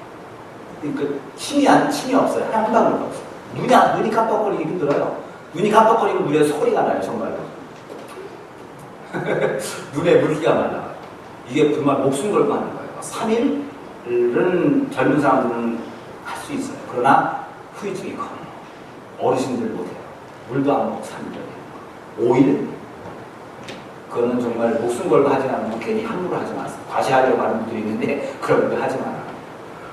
S1: 침이 없어요. 한 방울도 없어요. 눈이 깜빡거리기 힘들어요. 눈이 깜빡거리면 눈에 소리가 나요. 정말로. 눈에 물기가 많아요. 이게 정말 목숨 걸고 하는 거예요. 3일은 젊은 사람들은 할 수 있어요. 그러나 후유증이 커요. 어르신들 못해요. 물도 안 먹고 3일. 5일? 그거는 정말 목숨 걸고 하지 않으면 괜히 함부로 하지 마세요. 과시하려고 하는 분들이 있는데 그런 거 하지 마라.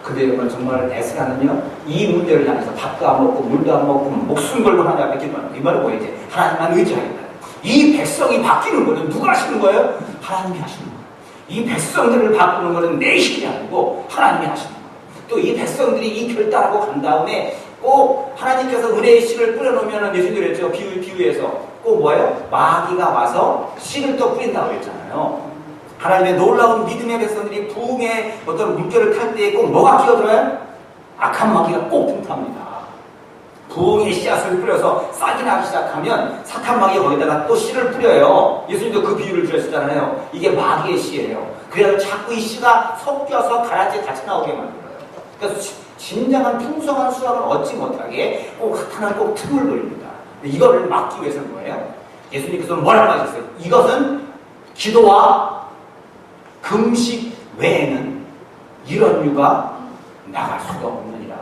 S1: 근데 정말 에스라는요, 이 문제를 향해서 밥도 안 먹고 물도 안 먹고 목숨 걸고 하나님 앞에 기도하는 이 말은 뭐예요? 이제 하나님만 의지하겠다. 이 백성이 바뀌는 거는 누가 하시는 거예요? 하나님이 하시는 거예요. 이 백성들을 바꾸는 거는 내 힘이 아니고 하나님이 하시는 거예요. 또 이 백성들이 이 결단하고 간 다음에 꼭 하나님께서 은혜의 씨를 뿌려놓으면 예수님이 그랬죠. 비유에서 꼭 뭐예요? 마귀가 와서 씨를 또 뿌린다고 그랬잖아요. 하나님의 놀라운 믿음의 백성들이 부흥의 어떤 물결을 탈 때에 꼭 뭐가 끼어들어요? 악한 마귀가 꼭 틈탑니다. 부흥의 씨앗을 뿌려서 싹이 나기 시작하면 사탄 마귀가 거기다가 또 씨를 뿌려요. 예수님도 그 비유를 주셨잖아요. 이게 마귀의 씨예요. 그래서 자꾸 이 씨가 섞여서 가라지에 같이 나오게 만들어요. 그래서 진정한 풍성한 수확을 얻지 못하게 꼭 하나는 꼭 틈을 벌립니다. 이거를 막기 위해서는 뭐예요? 예수님께서는 뭐라고 하셨어요? 이것은 기도와 금식 외에는 이런 유가 나갈 수가 없느니라.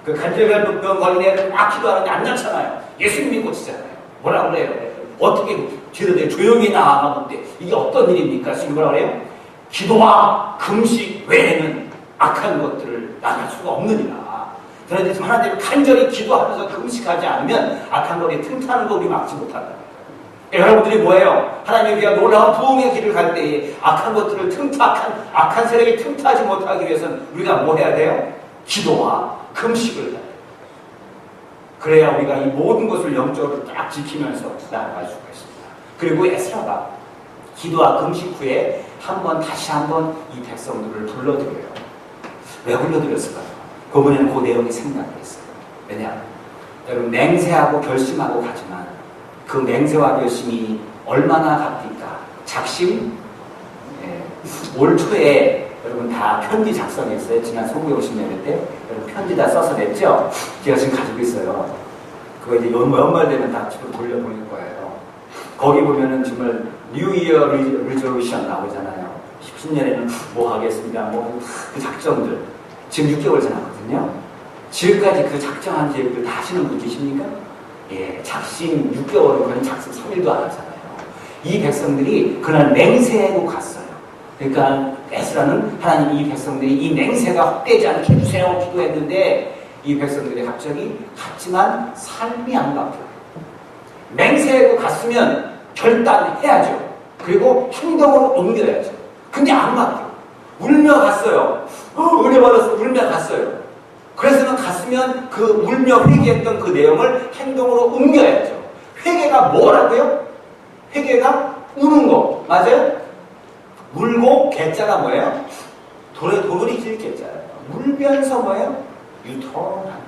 S1: 그 간질병 걸린 애를 막 기도하는데 안 낫잖아요. 예수님이 고치잖아요. 뭐라고 그래요? 어떻게 뒤로 조용히 나아가는데 이게 어떤 일입니까? 예수님이 뭐라고 그래요? 기도와 금식 외에는 악한 것들을 나갈 수가 없느니라. 그런데 지금 하나님을 간절히 기도하면서 금식하지 않으면 악한 것이 틈타는 거 우리 막지 못한다. 여러분들이 뭐예요? 하나님의 귀한 놀라운 부흥의 길을 갈 때에 악한 것들을 악한 세력이 틈타지 못하기 위해서는 우리가 뭐 해야 돼요? 기도와 금식을 해야 돼요. 그래야 우리가 이 모든 것을 영적으로 딱 지키면서 나아갈 수가 있습니다. 그리고 에스라가 기도와 금식 후에 다시 한번 이 백성들을 불러들여요. 왜 불러들였을까요? 그분에는 그 내용이 생각을 했어요. 왜냐? 여러분 맹세하고 결심하고 가지만 그 맹세와 결심이 얼마나 값입니까? 작심? 올 초에 여러분 다 편지 작성했어요. 지난 소국에 오신 예배 때 여러분 편지 다 써서 냈죠? 제가 지금 가지고 있어요. 그거 이제 연말 되면 다 집으로 돌려보낼 거예요. 거기 보면은 정말 New Year Resolution 나오잖아요. 10년에는 뭐 하겠습니다. 그 작정들. 지금 6개월 지났거든요. 지금까지 그 작정한 계획들 다 하시는 분 계십니까? 예, 작심 6개월은 그냥 작심 3일도 안 하잖아요. 이 백성들이 그날 맹세하고 갔어요. 그러니까 에스라는 하나님 이 백성들이 이 맹세가 헛되지 않게 해주세요 기도했는데 이 백성들이 갑자기 갔지만 삶이 안 바뀌어요. 맹세하고 갔으면 결단해야죠. 그리고 행동으로 옮겨야죠. 근데 안 바뀌어요. 울며 갔어요. 은혜 받았어. 울며 갔어요. 그래서는 갔으면 그 울며 회개했던 그 내용을 행동으로 옮겨야죠. 회개가 뭐라고요? 회개가 우는 거. 맞아요? 울고 개자가 뭐예요? 도돌이 길 개자예요. 울면서 뭐예요? 유턴하는.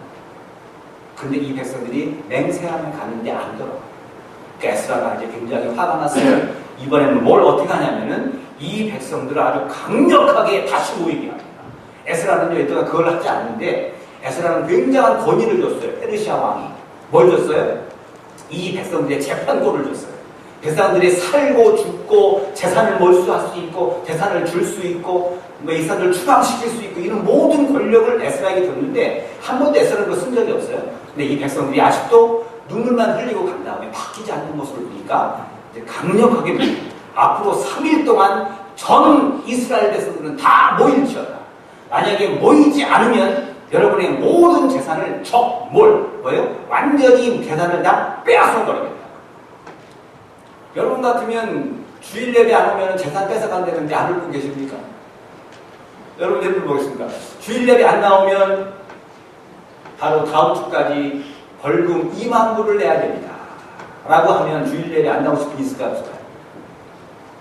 S1: 근데 이 백성들이 맹세하면 가는데 안 들어가요. 에스라가 이제 굉장히 화가 났어요. 이번에는 뭘 어떻게 하냐면은 이 백성들을 아주 강력하게 다시 모이게 합니다. 에스라는요, 이때가 그걸 하지 않는데 에스라는 굉장한 권위를 줬어요. 페르시아 왕이. 뭘 줬어요? 이 백성들의 재판권을 줬어요. 백성들이 살고 죽고 재산을 몰수할 수 있고 재산을 줄 수 있고 이 사람들을 추방시킬 수 있고 이런 모든 권력을 에스라에게 줬는데 한 번도 에스라는 그걸 쓴 적이 없어요. 근데 이 백성들이 아직도 눈물만 흘리고 간 다음에 바뀌지 않는 모습을 보니까 이제 강력하게 앞으로 3일 동안 전 이스라엘 백성들은 다 모일지어다. 만약에 모이지 않으면 여러분의 모든 재산을 뭐예요? 완전히 재산을 다 빼앗아버리겠다. 여러분 같으면 주일 예배 안 오면 재산 뺏어간다는데 안 올 분 계십니까? 여러분 예를 보겠습니다. 주일 예배 안 나오면 바로 다음 주까지 벌금 2만 불을 내야 됩니다. 라고 하면 주일 내내 안 나오실 분 있을까요? 없을까요?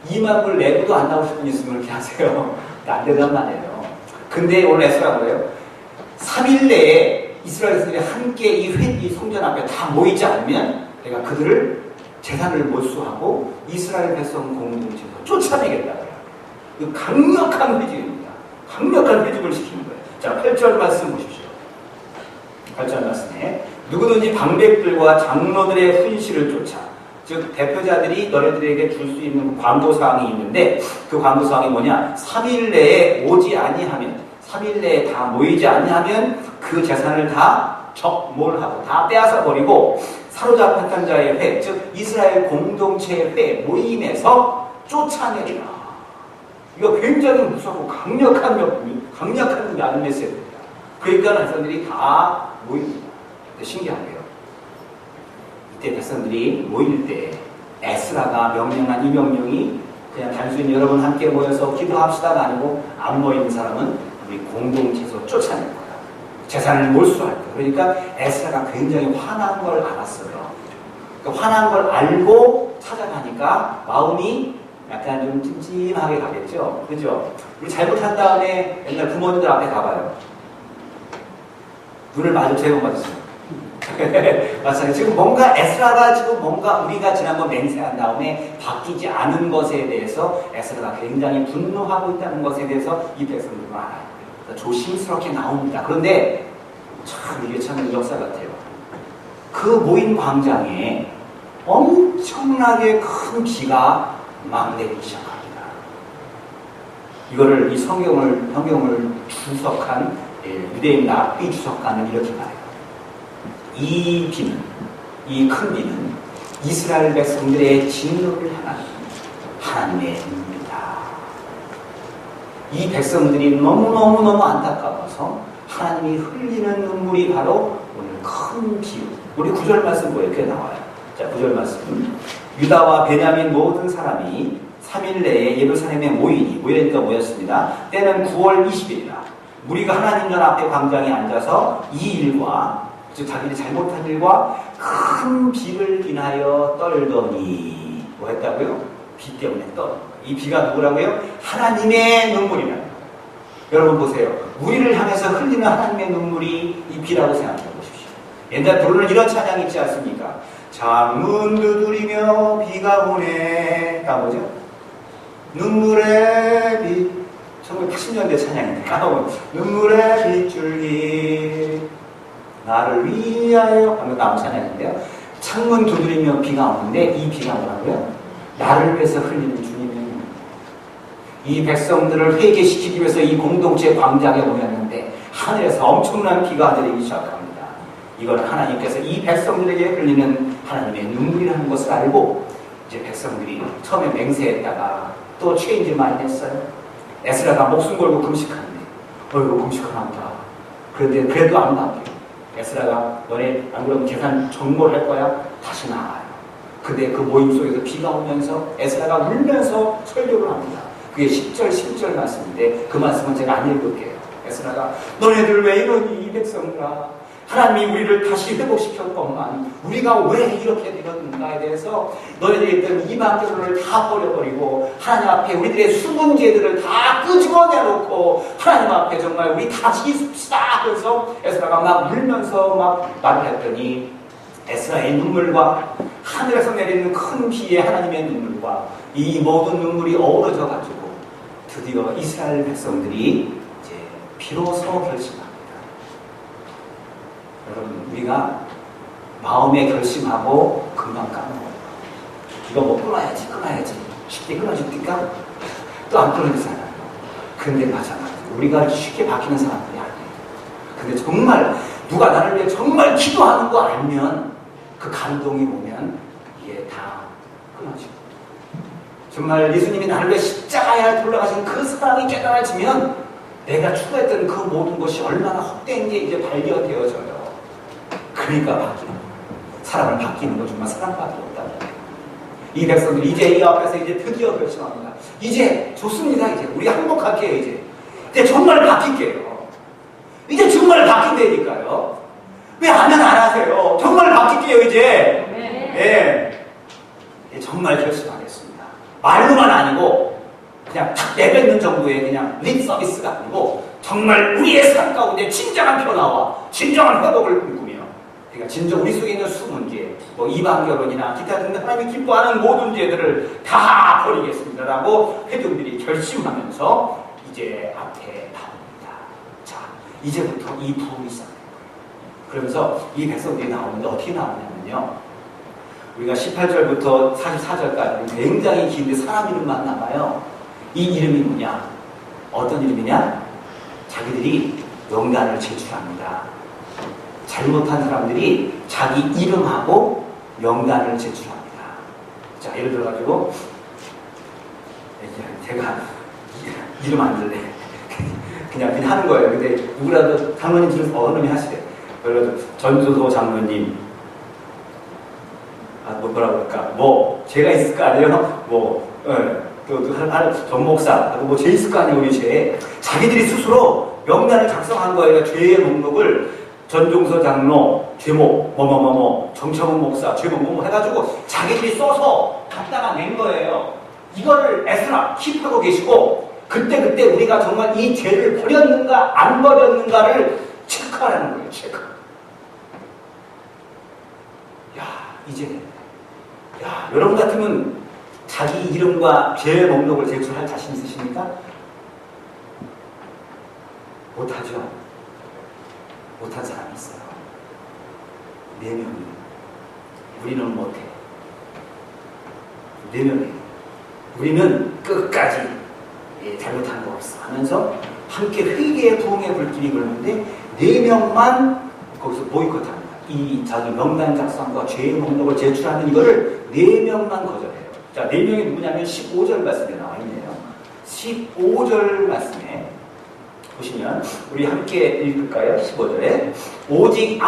S1: 2만 불 내고도 안 나오실 분 있으면 그렇게 하세요. 안 되단 말이에요. 근데 오늘 에스라가 뭐예요? 3일 내에 이스라엘들이 함께 이 성전 앞에 다 모이지 않으면 내가 그들을 재산을 몰수하고 이스라엘 백성 공동체에서 쫓아내겠다고요. 이거 강력한 회직입니다. 강력한 회직을 시키는 거예요. 자, 8절 말씀 보십시오. 8절 말씀에 누구든지 방백들과 장로들의 훈시를 쫓아, 즉 대표자들이 너희들에게 줄 수 있는 광고사항이 있는데 그 광고사항이 뭐냐? 3일 내에 오지 아니하면, 3일 내에 다 모이지 아니하면 그 재산을 다 적몰하고 다 빼앗아 버리고 사로잡혔던 자의 회, 즉 이스라엘 공동체의 회 모임에서 쫓아내리라. 이거 굉장히 무섭고 강력한 메시지입니다. 그러니까 백성들이 다 모입니다. 신기하게요. 이때 백성들이 모일 때 에스라가 명령한 이 명령이 그냥 단순히 여러분 함께 모여서 기도합시다가 아니고 안 모이는 사람은 우리 공동체에서 쫓아낼 거야. 재산을 몰수할 거야. 그러니까 에스라가 굉장히 화난 걸 알았어요. 그러니까 화난 걸 알고 찾아가니까 마음이 약간 좀 찜찜하게 가겠죠. 그죠? 우리 잘못한 다음에 옛날 부모님들 앞에 가봐요. 눈을 마주쳐요, 마주쳐요. 맞아요. 지금 뭔가 에스라가 지금 뭔가 우리가 지난번 맹세한 다음에 바뀌지 않은 것에 대해서 에스라가 굉장히 분노하고 있다는 것에 대해서 이 백성들은 알아요. 조심스럽게 나옵니다. 그런데 참 이게 참 역사 같아요. 그 모인 광장에 엄청나게 큰 비가 막 내리기 시작합니다. 이거를 이 성경을 주석한 유대인 랍비 주석가는 이렇게 말해요. 이 비는, 이 큰 비는 이스라엘 백성들의 진노를 향한 하나님의 눈물이다. 이 백성들이 너무너무 안타까워서 하나님이 흘리는 눈물이 바로 오늘 큰 비유. 우리 9절 말씀 보여 이렇게 나와요. 자, 9절 말씀. 유다와 베냐민 모든 사람이 3일 내에 예루살렘에 모이니까 모였습니다. 때는 9월 20일이라. 무리가 하나님 전 앞에 광장에 앉아서 이 일과, 즉 자기들이 잘못한 일과 큰 비를 인하여 떨더니 뭐 했다고요? 비 때문에 이 비가 누구라고요? 하나님의 눈물이라고. 여러분 보세요. 우리를 향해서 흘리는 하나님의 눈물이 이 비라고 생각해 보십시오. 옛날 부르는 이런 찬양이 있지 않습니까? 창문 두드리며 비가 오네. 다 뭐죠? 눈물의 비. 1980년대 찬양인데요. 눈물의 빗줄기 나를 위하여 하면 다음 찬양인데요. 창문 두드리며 비가 오는데 이 비가 뭐라고요? 나를 위해서 흘리는 주님의 눈물. 이 백성들을 회개시키기 위해서 이 공동체 광장에 모였는데 하늘에서 엄청난 비가 내리기 시작합니다. 이건 하나님께서 이 백성들에게 흘리는 하나님의 눈물이라는 것을 알고 이제 백성들이 처음에 맹세했다가 또 체인지 많이 했어요. 에스라가 목숨 걸고 금식하는데 이거 금식하나 보다. 그런데 그래도 안 바뀌어. 에스라가 너네 안 그러면 재산 정몰할 거야? 다시 나와요. 근데 그 모임 속에서 비가 오면서 에스라가 울면서 설교를 합니다. 그게 10절 11절 말씀인데 그 말씀은 제가 안 읽을게요. 에스라가 너네들 왜 이러니 이 백성들아, 하나님이 우리를 다시 회복시켰건만 우리가 왜 이렇게 되었는가에 대해서 너희들이 있던 이방교를 다 버려버리고 하나님 앞에 우리들의 숨은 죄들을 다 끄집어내놓고 하나님 앞에 정말 우리 다시 씁시다. 그래서 에스라가 막 울면서 막 말을 했더니 에스라의 눈물과 하늘에서 내리는 큰 비의 하나님의 눈물과 이 모든 눈물이 어우러져 가지고 드디어 이스라엘 백성들이 이제 비로소 결심합니다. 여러분, 우리가 마음에 결심하고 금방 까먹어요. 이거 뭐 끊어야지 쉽게 끊어집니까? 또 안 끊어지잖아요. 근데 마찬가지로 우리가 쉽게 바뀌는 사람들이 아니에요. 근데 정말 누가 나를 위해 정말 기도하는 거 알면 그 감동이 오면 이게 다 끊어지고, 정말 예수님이 나를 위해 십자가에 돌아가신 그 사랑이 깨달아지면 내가 추구했던 그 모든 것이 얼마나 헛된 게 이제 발견되어져요. 그러니까 바뀌는 거예요. 사람을 바뀌는 건 정말 사랑밖에 없다는 거예요. 이 백성들이 이제 이 앞에서 이제 드디어 결심합니다. 이제 좋습니다. 이제 우리 행복할게요. 이제 정말 바뀔게요. 이제 정말 바뀐다니까요. 왜 하면 안 하세요? 맡길게요, 이제.
S2: 네.
S1: 예. 정말 결심하겠습니다. 말로만 아니고, 그냥 탁 내뱉는 정도의 그냥 립 서비스가 아니고, 정말 우리의 삶 가운데 진정한 변화와 진정한 회복을 꿈꾸며, 그러니까 진정 우리 속에 있는 숨은 죄, 뭐 이방 결혼이나 기타 등등 하나님이 기뻐하는 모든 죄들을 다 버리겠습니다라고 회중들이 결심하면서 이제 앞에 나옵니다. 자, 이제부터 이 부흥이 시작돼요. 그러면서 이 백성들이 나오는데 어떻게 나오냐면요. 우리가 18절부터 44절까지는 굉장히 긴데 사람 이름만 나와요. 이 이름이 뭐냐? 어떤 이름이냐? 자기들이 명단을 제출합니다. 잘못한 사람들이 자기 이름하고 명단을 제출합니다. 자, 예를 들어가지고 제가 이름 안 들래. 그냥 하는 거예요. 근데 누구라도 장로님 들어서 어른이 하시래. 그래서 전조도 장로님, 뭐라고 할까? 뭐 제가 있을 거 아니에요? 전 목사, 제 있을 거 아니에요? 우리 죄. 자기들이 스스로 명단을 작성한 거예요. 죄의 목록을 전종서 장로, 죄목, 정청훈 목사, 죄목, 해가지고 자기들이 써서 갖다가 낸 거예요. 이거를 에스라 킵하고 계시고, 그때 우리가 정말 이 죄를 버렸는가, 안 버렸는가를 체크하라는 거예요, 체크. 이제, 여러분 같으면 자기 이름과 죄 목록을 제출할 자신 있으십니까? 못하죠. 못한 사람이 있어요. 4명이. 우리는 못해. 4명이에요. 우리는 끝까지 잘못한 거 없어 하면서 함께 회개의 부흥의 불길이 그러는데 4명만 거기서 보이콧합니다. 이 자기 명단 작성과 죄의 목록을 제출하는 이거를 4명만 거절해요. 자, 4명이 누구냐면 15절 말씀에 나와 있네요. 15절 말씀에 보시면 우리 함께 읽을까요? 15절에 오직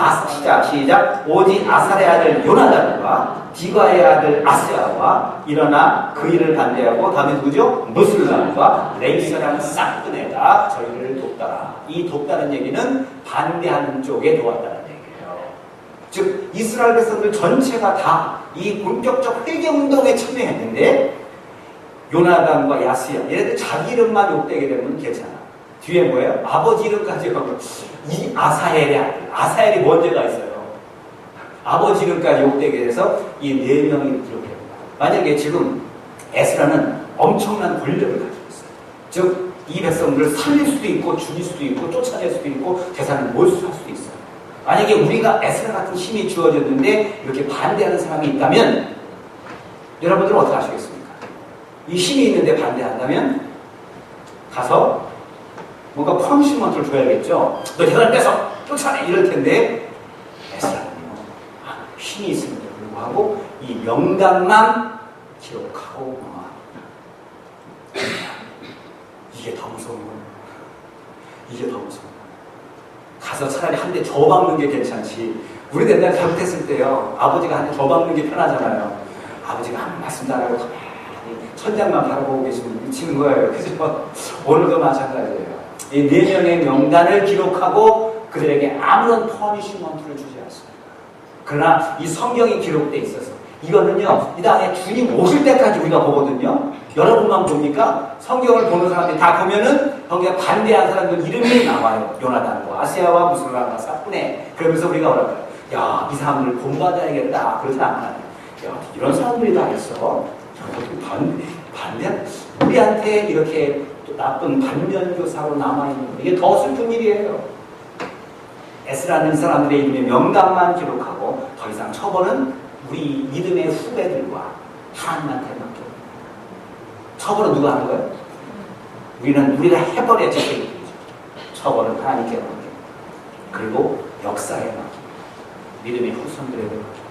S1: 시작 오직 아살의 아들 요나단과 디과의 아들 아스야와 일어나 그 일을 반대하고 다음에 누구죠? 무슬람과 레이서라는 싹그네가 저희를 돕더라. 이 돕다는 얘기는 반대하는 쪽에 도왔다는 얘기예요. 즉 이스라엘 백성들 전체가 다 이 본격적 회개운동에 참여했는데 요나단과 야스야 얘네들 자기 이름만 욕되게 되면 괜찮아. 뒤에 뭐예요? 아버지 이름까지 하고 이 아사엘의 아들, 아사엘이 먼저가 있어요. 아버지 이름까지 욕되게 돼서 이 4명이 이렇게 됩니다. 만약에 지금 에스라는 엄청난 권력을 가지고 있어요. 즉 이 백성들을 살릴 수도 있고 죽일 수도 있고 쫓아낼 수도 있고 재산을 몰수할 수도 있어요. 만약에 우리가 에스라 같은 힘이 주어졌는데 이렇게 반대하는 사람이 있다면 여러분들은 어떻게 하시겠습니까? 이 힘이 있는데 반대한다면 가서 뭔가 퍼니시먼트를 줘야겠죠. 너 재산을 뺏어 쫓아내 이럴 텐데 에스라는요 힘이 있음에도 불구하고 이 명단만 기록하고 이게 더 무서운 거예요. 이게 더 무서운 거예요. 가서 차라리 한 대 줘박는 게 괜찮지. 우리 옛날에 잘못했을 때요 아버지가 한 대 줘박는 게 편하잖아요. 아버지가 아무 말씀도 안 하고 천장만 바라보고 계시면 미치는 거예요. 그래서 오늘도 마찬가지예요. 이 4명의 명단을 기록하고 그들에게 아무런 퍼니시먼트를 주지 않습니다. 그러나 이 성경이 기록되어 있어서 이거는요 이 땅에 주님 오실 때까지 우리가 보거든요. 여러분만 보니까 성경을 보는 사람들이 다 보면은 거기에 반대한 사람들 이름이 나와요. 요나단과 아스야와 무슬람과 싹분에. 그러면서 우리가 뭐랄까요? 야, 이 사람들을 본받아야겠다. 그러지 않아요. 야, 이런 사람들이 다 있어. 반대 우리한테 이렇게 나쁜 반면교사로 남아있는 이게 더 슬픈 일이에요. 에스라는 사람들의 이름의 명단만 기록하고 더 이상 처벌은 우리 믿음의 후배들과 하나님한테 맡겨요. 처벌은 누가 하는 거예요? 우리가 해버려야 되죠. 처벌은 하나님께 맡겨요. 그리고 역사에 맡겨요. 믿음의 후손들에게 맡겨요.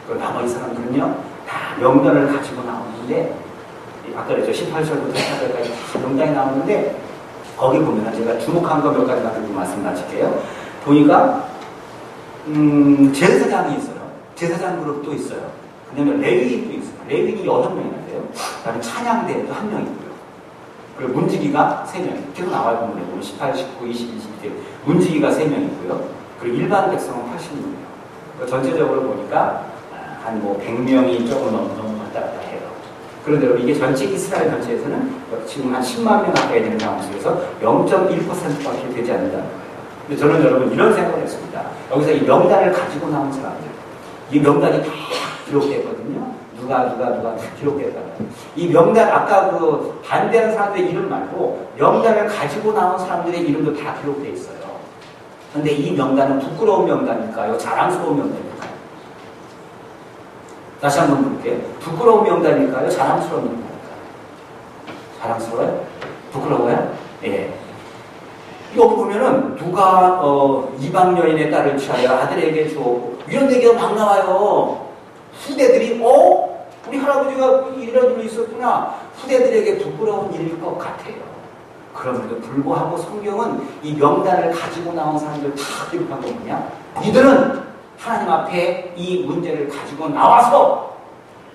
S1: 그리고 나머지 사람들은요 다 명단을 가지고 나오는데 아까 그랬죠. 18절부터 14절까지 명단이 나오는데 거기 보면 제가 주목한 거 몇 가지만 들고 말씀 마칠게요. 보니까 제사장이 있어요. 제사장 그룹도 있어요. 그 다음에 레위인도 있어요. 레위인이 6명이나 돼요. 그 다음에 찬양대도 1명 있고요. 그리고 문지기가 3명. 계속 나와요. 보면 18, 19, 20, 21대 문지기가 3명 있고요. 그리고 일반 백성은 80명이에요. 전체적으로 보니까 한 뭐 100명이 조금 넘는 왔다 갔다 해요. 그런데 이게 전체 이스라엘 전체에서는 지금 한 10만 명 가까이 되는 상황 속에서 0.1%밖에 되지 않는다는 거예요. 근데 저는 여러분 이런 생각을 했습니다. 여기서 이 명단을 가지고 나온 사람들, 이 명단이 다 기록됐거든요. 누가 기록됐다는 이 명단, 아까 그 반대하는 사람들의 이름 말고 명단을 가지고 나온 사람들의 이름도 다 기록돼 있어요. 근데 이 명단은 부끄러운 명단일까요? 자랑스러운 명단일까요? 다시 한번 볼게요. 부끄러운 명단일까요? 자랑스러운 명단일까요? 자랑스러워요? 부끄러워요? 예. 여기 보면은 누가 이방 여인의 딸을 취하여 아들에게 주었고 이런 얘기가 막 나와요. 후대들이 우리 할아버지가 이런 일이 있었구나. 후대들에게 부끄러운 일일 것 같아요. 그럼에도 불구하고 성경은 이 명단을 가지고 나온 사람들 다 기록한 거 뭐냐? 이들은 하나님 앞에 이 문제를 가지고 나와서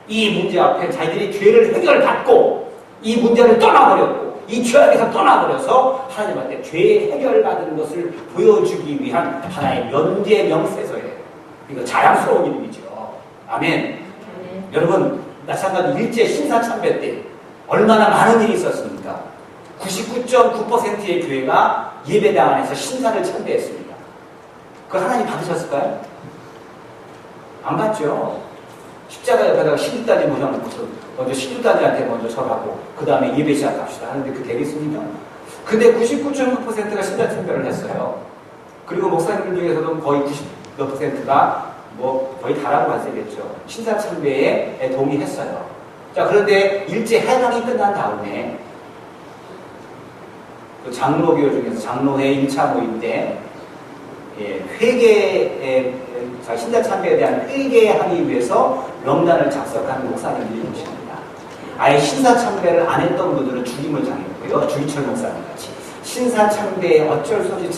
S1: 이 문제 앞에 자기들이 죄를 해결받고 이 문제를 떠나버렸고 이 죄악에서 떠나버려서 하나님 앞에 죄 해결받은 것을 보여주기 위한 하나의 면제 명세서예요. 이거 자랑스러운 이름이죠. 아멘. 여러분 마찬가지 일제 신사참배 때 얼마나 많은 일이 있었습니까? 99.9%의 교회가 예배당 안에서 신사를 참배했습니다. 그거 하나님 받으셨을까요? 안 받죠. 십자가 옆에다가 시집단지 모셔놓고서 먼저 시집단지한테 먼저 절하고 그 다음에 예배 시작합시다 하는데 그 되겠습니까? 근데 99.9%가 신사 참배를 했어요. 그리고 목사님들 중에서도 거의 90몇 %가 뭐 거의 다라고 봤어야겠죠. 신사 참배에 동의했어요. 자, 그런데 일제 해방이 끝난 다음에 그 장로교 중에서 장로회 1차 모임 때 신사 참배에 대한 회개하기 위해서 명단을 작성한 목사님들이 계십니다. 아예 신사 참배를 안 했던 분들은 죽임을 당했고요. 주기철 목사님 같이 신사 참배에 어쩔 수 없이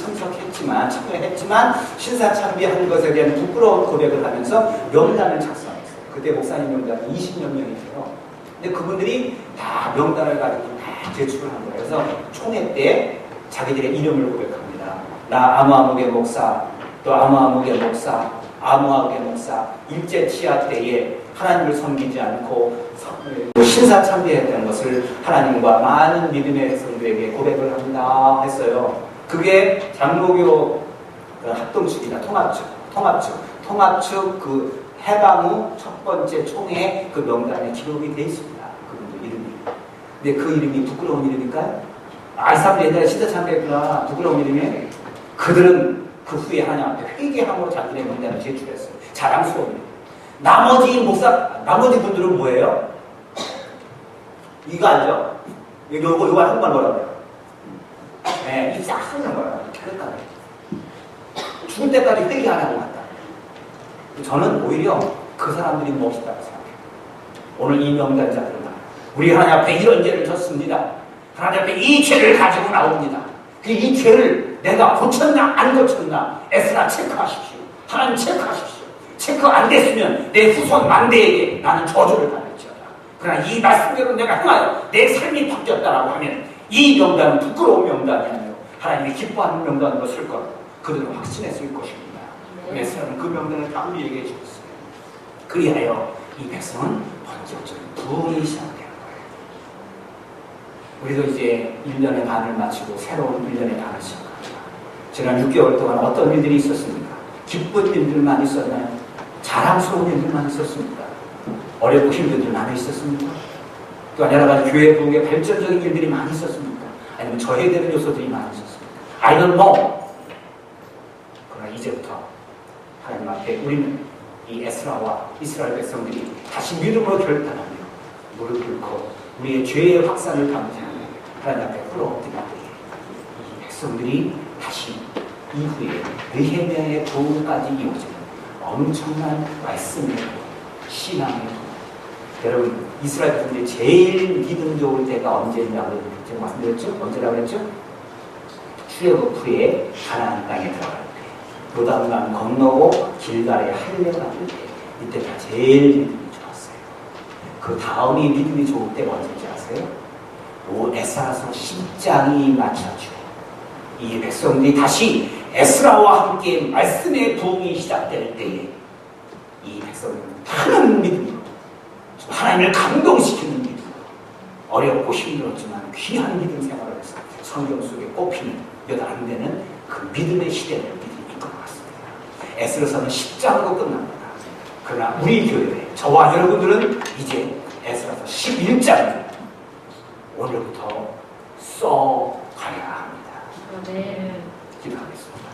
S1: 참여했지만 신사 참배한 것에 대한 부끄러운 고백을 하면서 명단을 작성했어요. 그때 목사님 명단이 20몇 명이 돼요. 근데 그분들이 다 명단을 가지고 다 제출을 한 거예요. 그래서 총회 때 자기들의 이름을 고백합니다. 나 아무아무개 목사, 또 아무아무개 목사, 아무아무개 목사, 일제 치하 때에 하나님을 섬기지 않고 신사 참배했던 것을 하나님과 많은 믿음의 성도에게 고백을 합니다 했어요. 그게 장로교 합동측이다. 통합측 그 해방 후 첫 번째 총회 그 명단에 기록이 되어 있습니다. 그분들 이름이. 근데 그 이름이 부끄러운 이름일까요? 이 사람들 옛날에 신사 참배했구나. 부끄러운 이름이에요. 그들은 그 후에 하나님 앞에 회개함으로 자기의 명단을 제출했어요. 자랑스러운 일. 나머지 분들은 뭐예요? 이거 알죠? 요거 한국말 뭐라고 해요? 네, 입사 하는 거예요. 그러니까 죽을 때까지 회개 안 하고 갔다. 저는 오히려 그 사람들이 멋있다고 생각해요. 오늘 이 명단자들은 우리 하나님 앞에 이런 죄를 졌습니다. 하나님 앞에 이 죄를 가지고 나옵니다. 이 죄를 내가 고쳤나 안 고쳤나 에스라 체크하십시오. 하나님 체크하십시오. 체크 안 됐으면 내 후손 만대에게 나는 저주를 받을지어다. 그러나 이 말씀대로 내가 행하여 내 삶이 바뀌었다라고 하면 이 명단은 부끄러운 명단이 아니고 하나님이 기뻐하는 명단으로 쓸 거라고 그들은 확신했을 것입니다. 에스라는 그 명단을 다 우리에게 주었어요. 그리하여 이 백성은 본격적인 부흥이 시작되는 거예요. 우리도 이제 1년의 반을 마치고 새로운 1년의 반을 시작합니다. 지난 6개월 동안 어떤 일들이 있었습니까? 기쁜 일들만 있었나요? 자랑스러운 일들만 있었습니까? 어렵고 힘든 일 많이 있었습니까? 또한 여러 가지 교회 부흥의 발전적인 일들이 많이 있었습니까? 아니면 저해되는 요소들이 많이 있었습니까? I don't know. 그러나 이제부터 하나님 앞에 우리는 이 에스라와 이스라엘 백성들이 다시 믿음으로 결단하며 무릎 꿇고 우리의 죄의 확산을 감지하며 하나님 앞에 꿇어엎드릴 때에 이 백성들이 다시 이후에 느헤미야의 부흥까지 이어지는 엄청난 말씀의 신앙의 여러분 이스라엘 백성들이 제일 믿음 좋을 때가 언제냐고 제가 말씀드렸죠? 언제라고 했죠? 출애굽 후에 가나안 땅에 들어갈 때 요단강 건너고 길갈에 할례를 받을 때 이때가 제일 믿음이 좋았어요. 그 다음이 믿음이 좋을 때가 언제인지 아세요? 에스라서 10장이 맞춰지고 이 백성들이 다시 에스라와 함께 말씀의 부흥이 시작될 때에 이 백성은 하나님 믿음으로 하나님을 감동시키는 믿음으로 어렵고 힘들었지만 귀한 믿음 생활을 해서 성경 속에 꼽히는 몇 안 되는 그 믿음의 시대를 믿을 것 같습니다. 에스라서는 10장으로 끝납니다. 그러나 우리 교회에 저와 여러분들은 이제 에스라서 11장을 오늘부터 써가야 합니다.
S2: 네.
S1: 기도하겠습니다.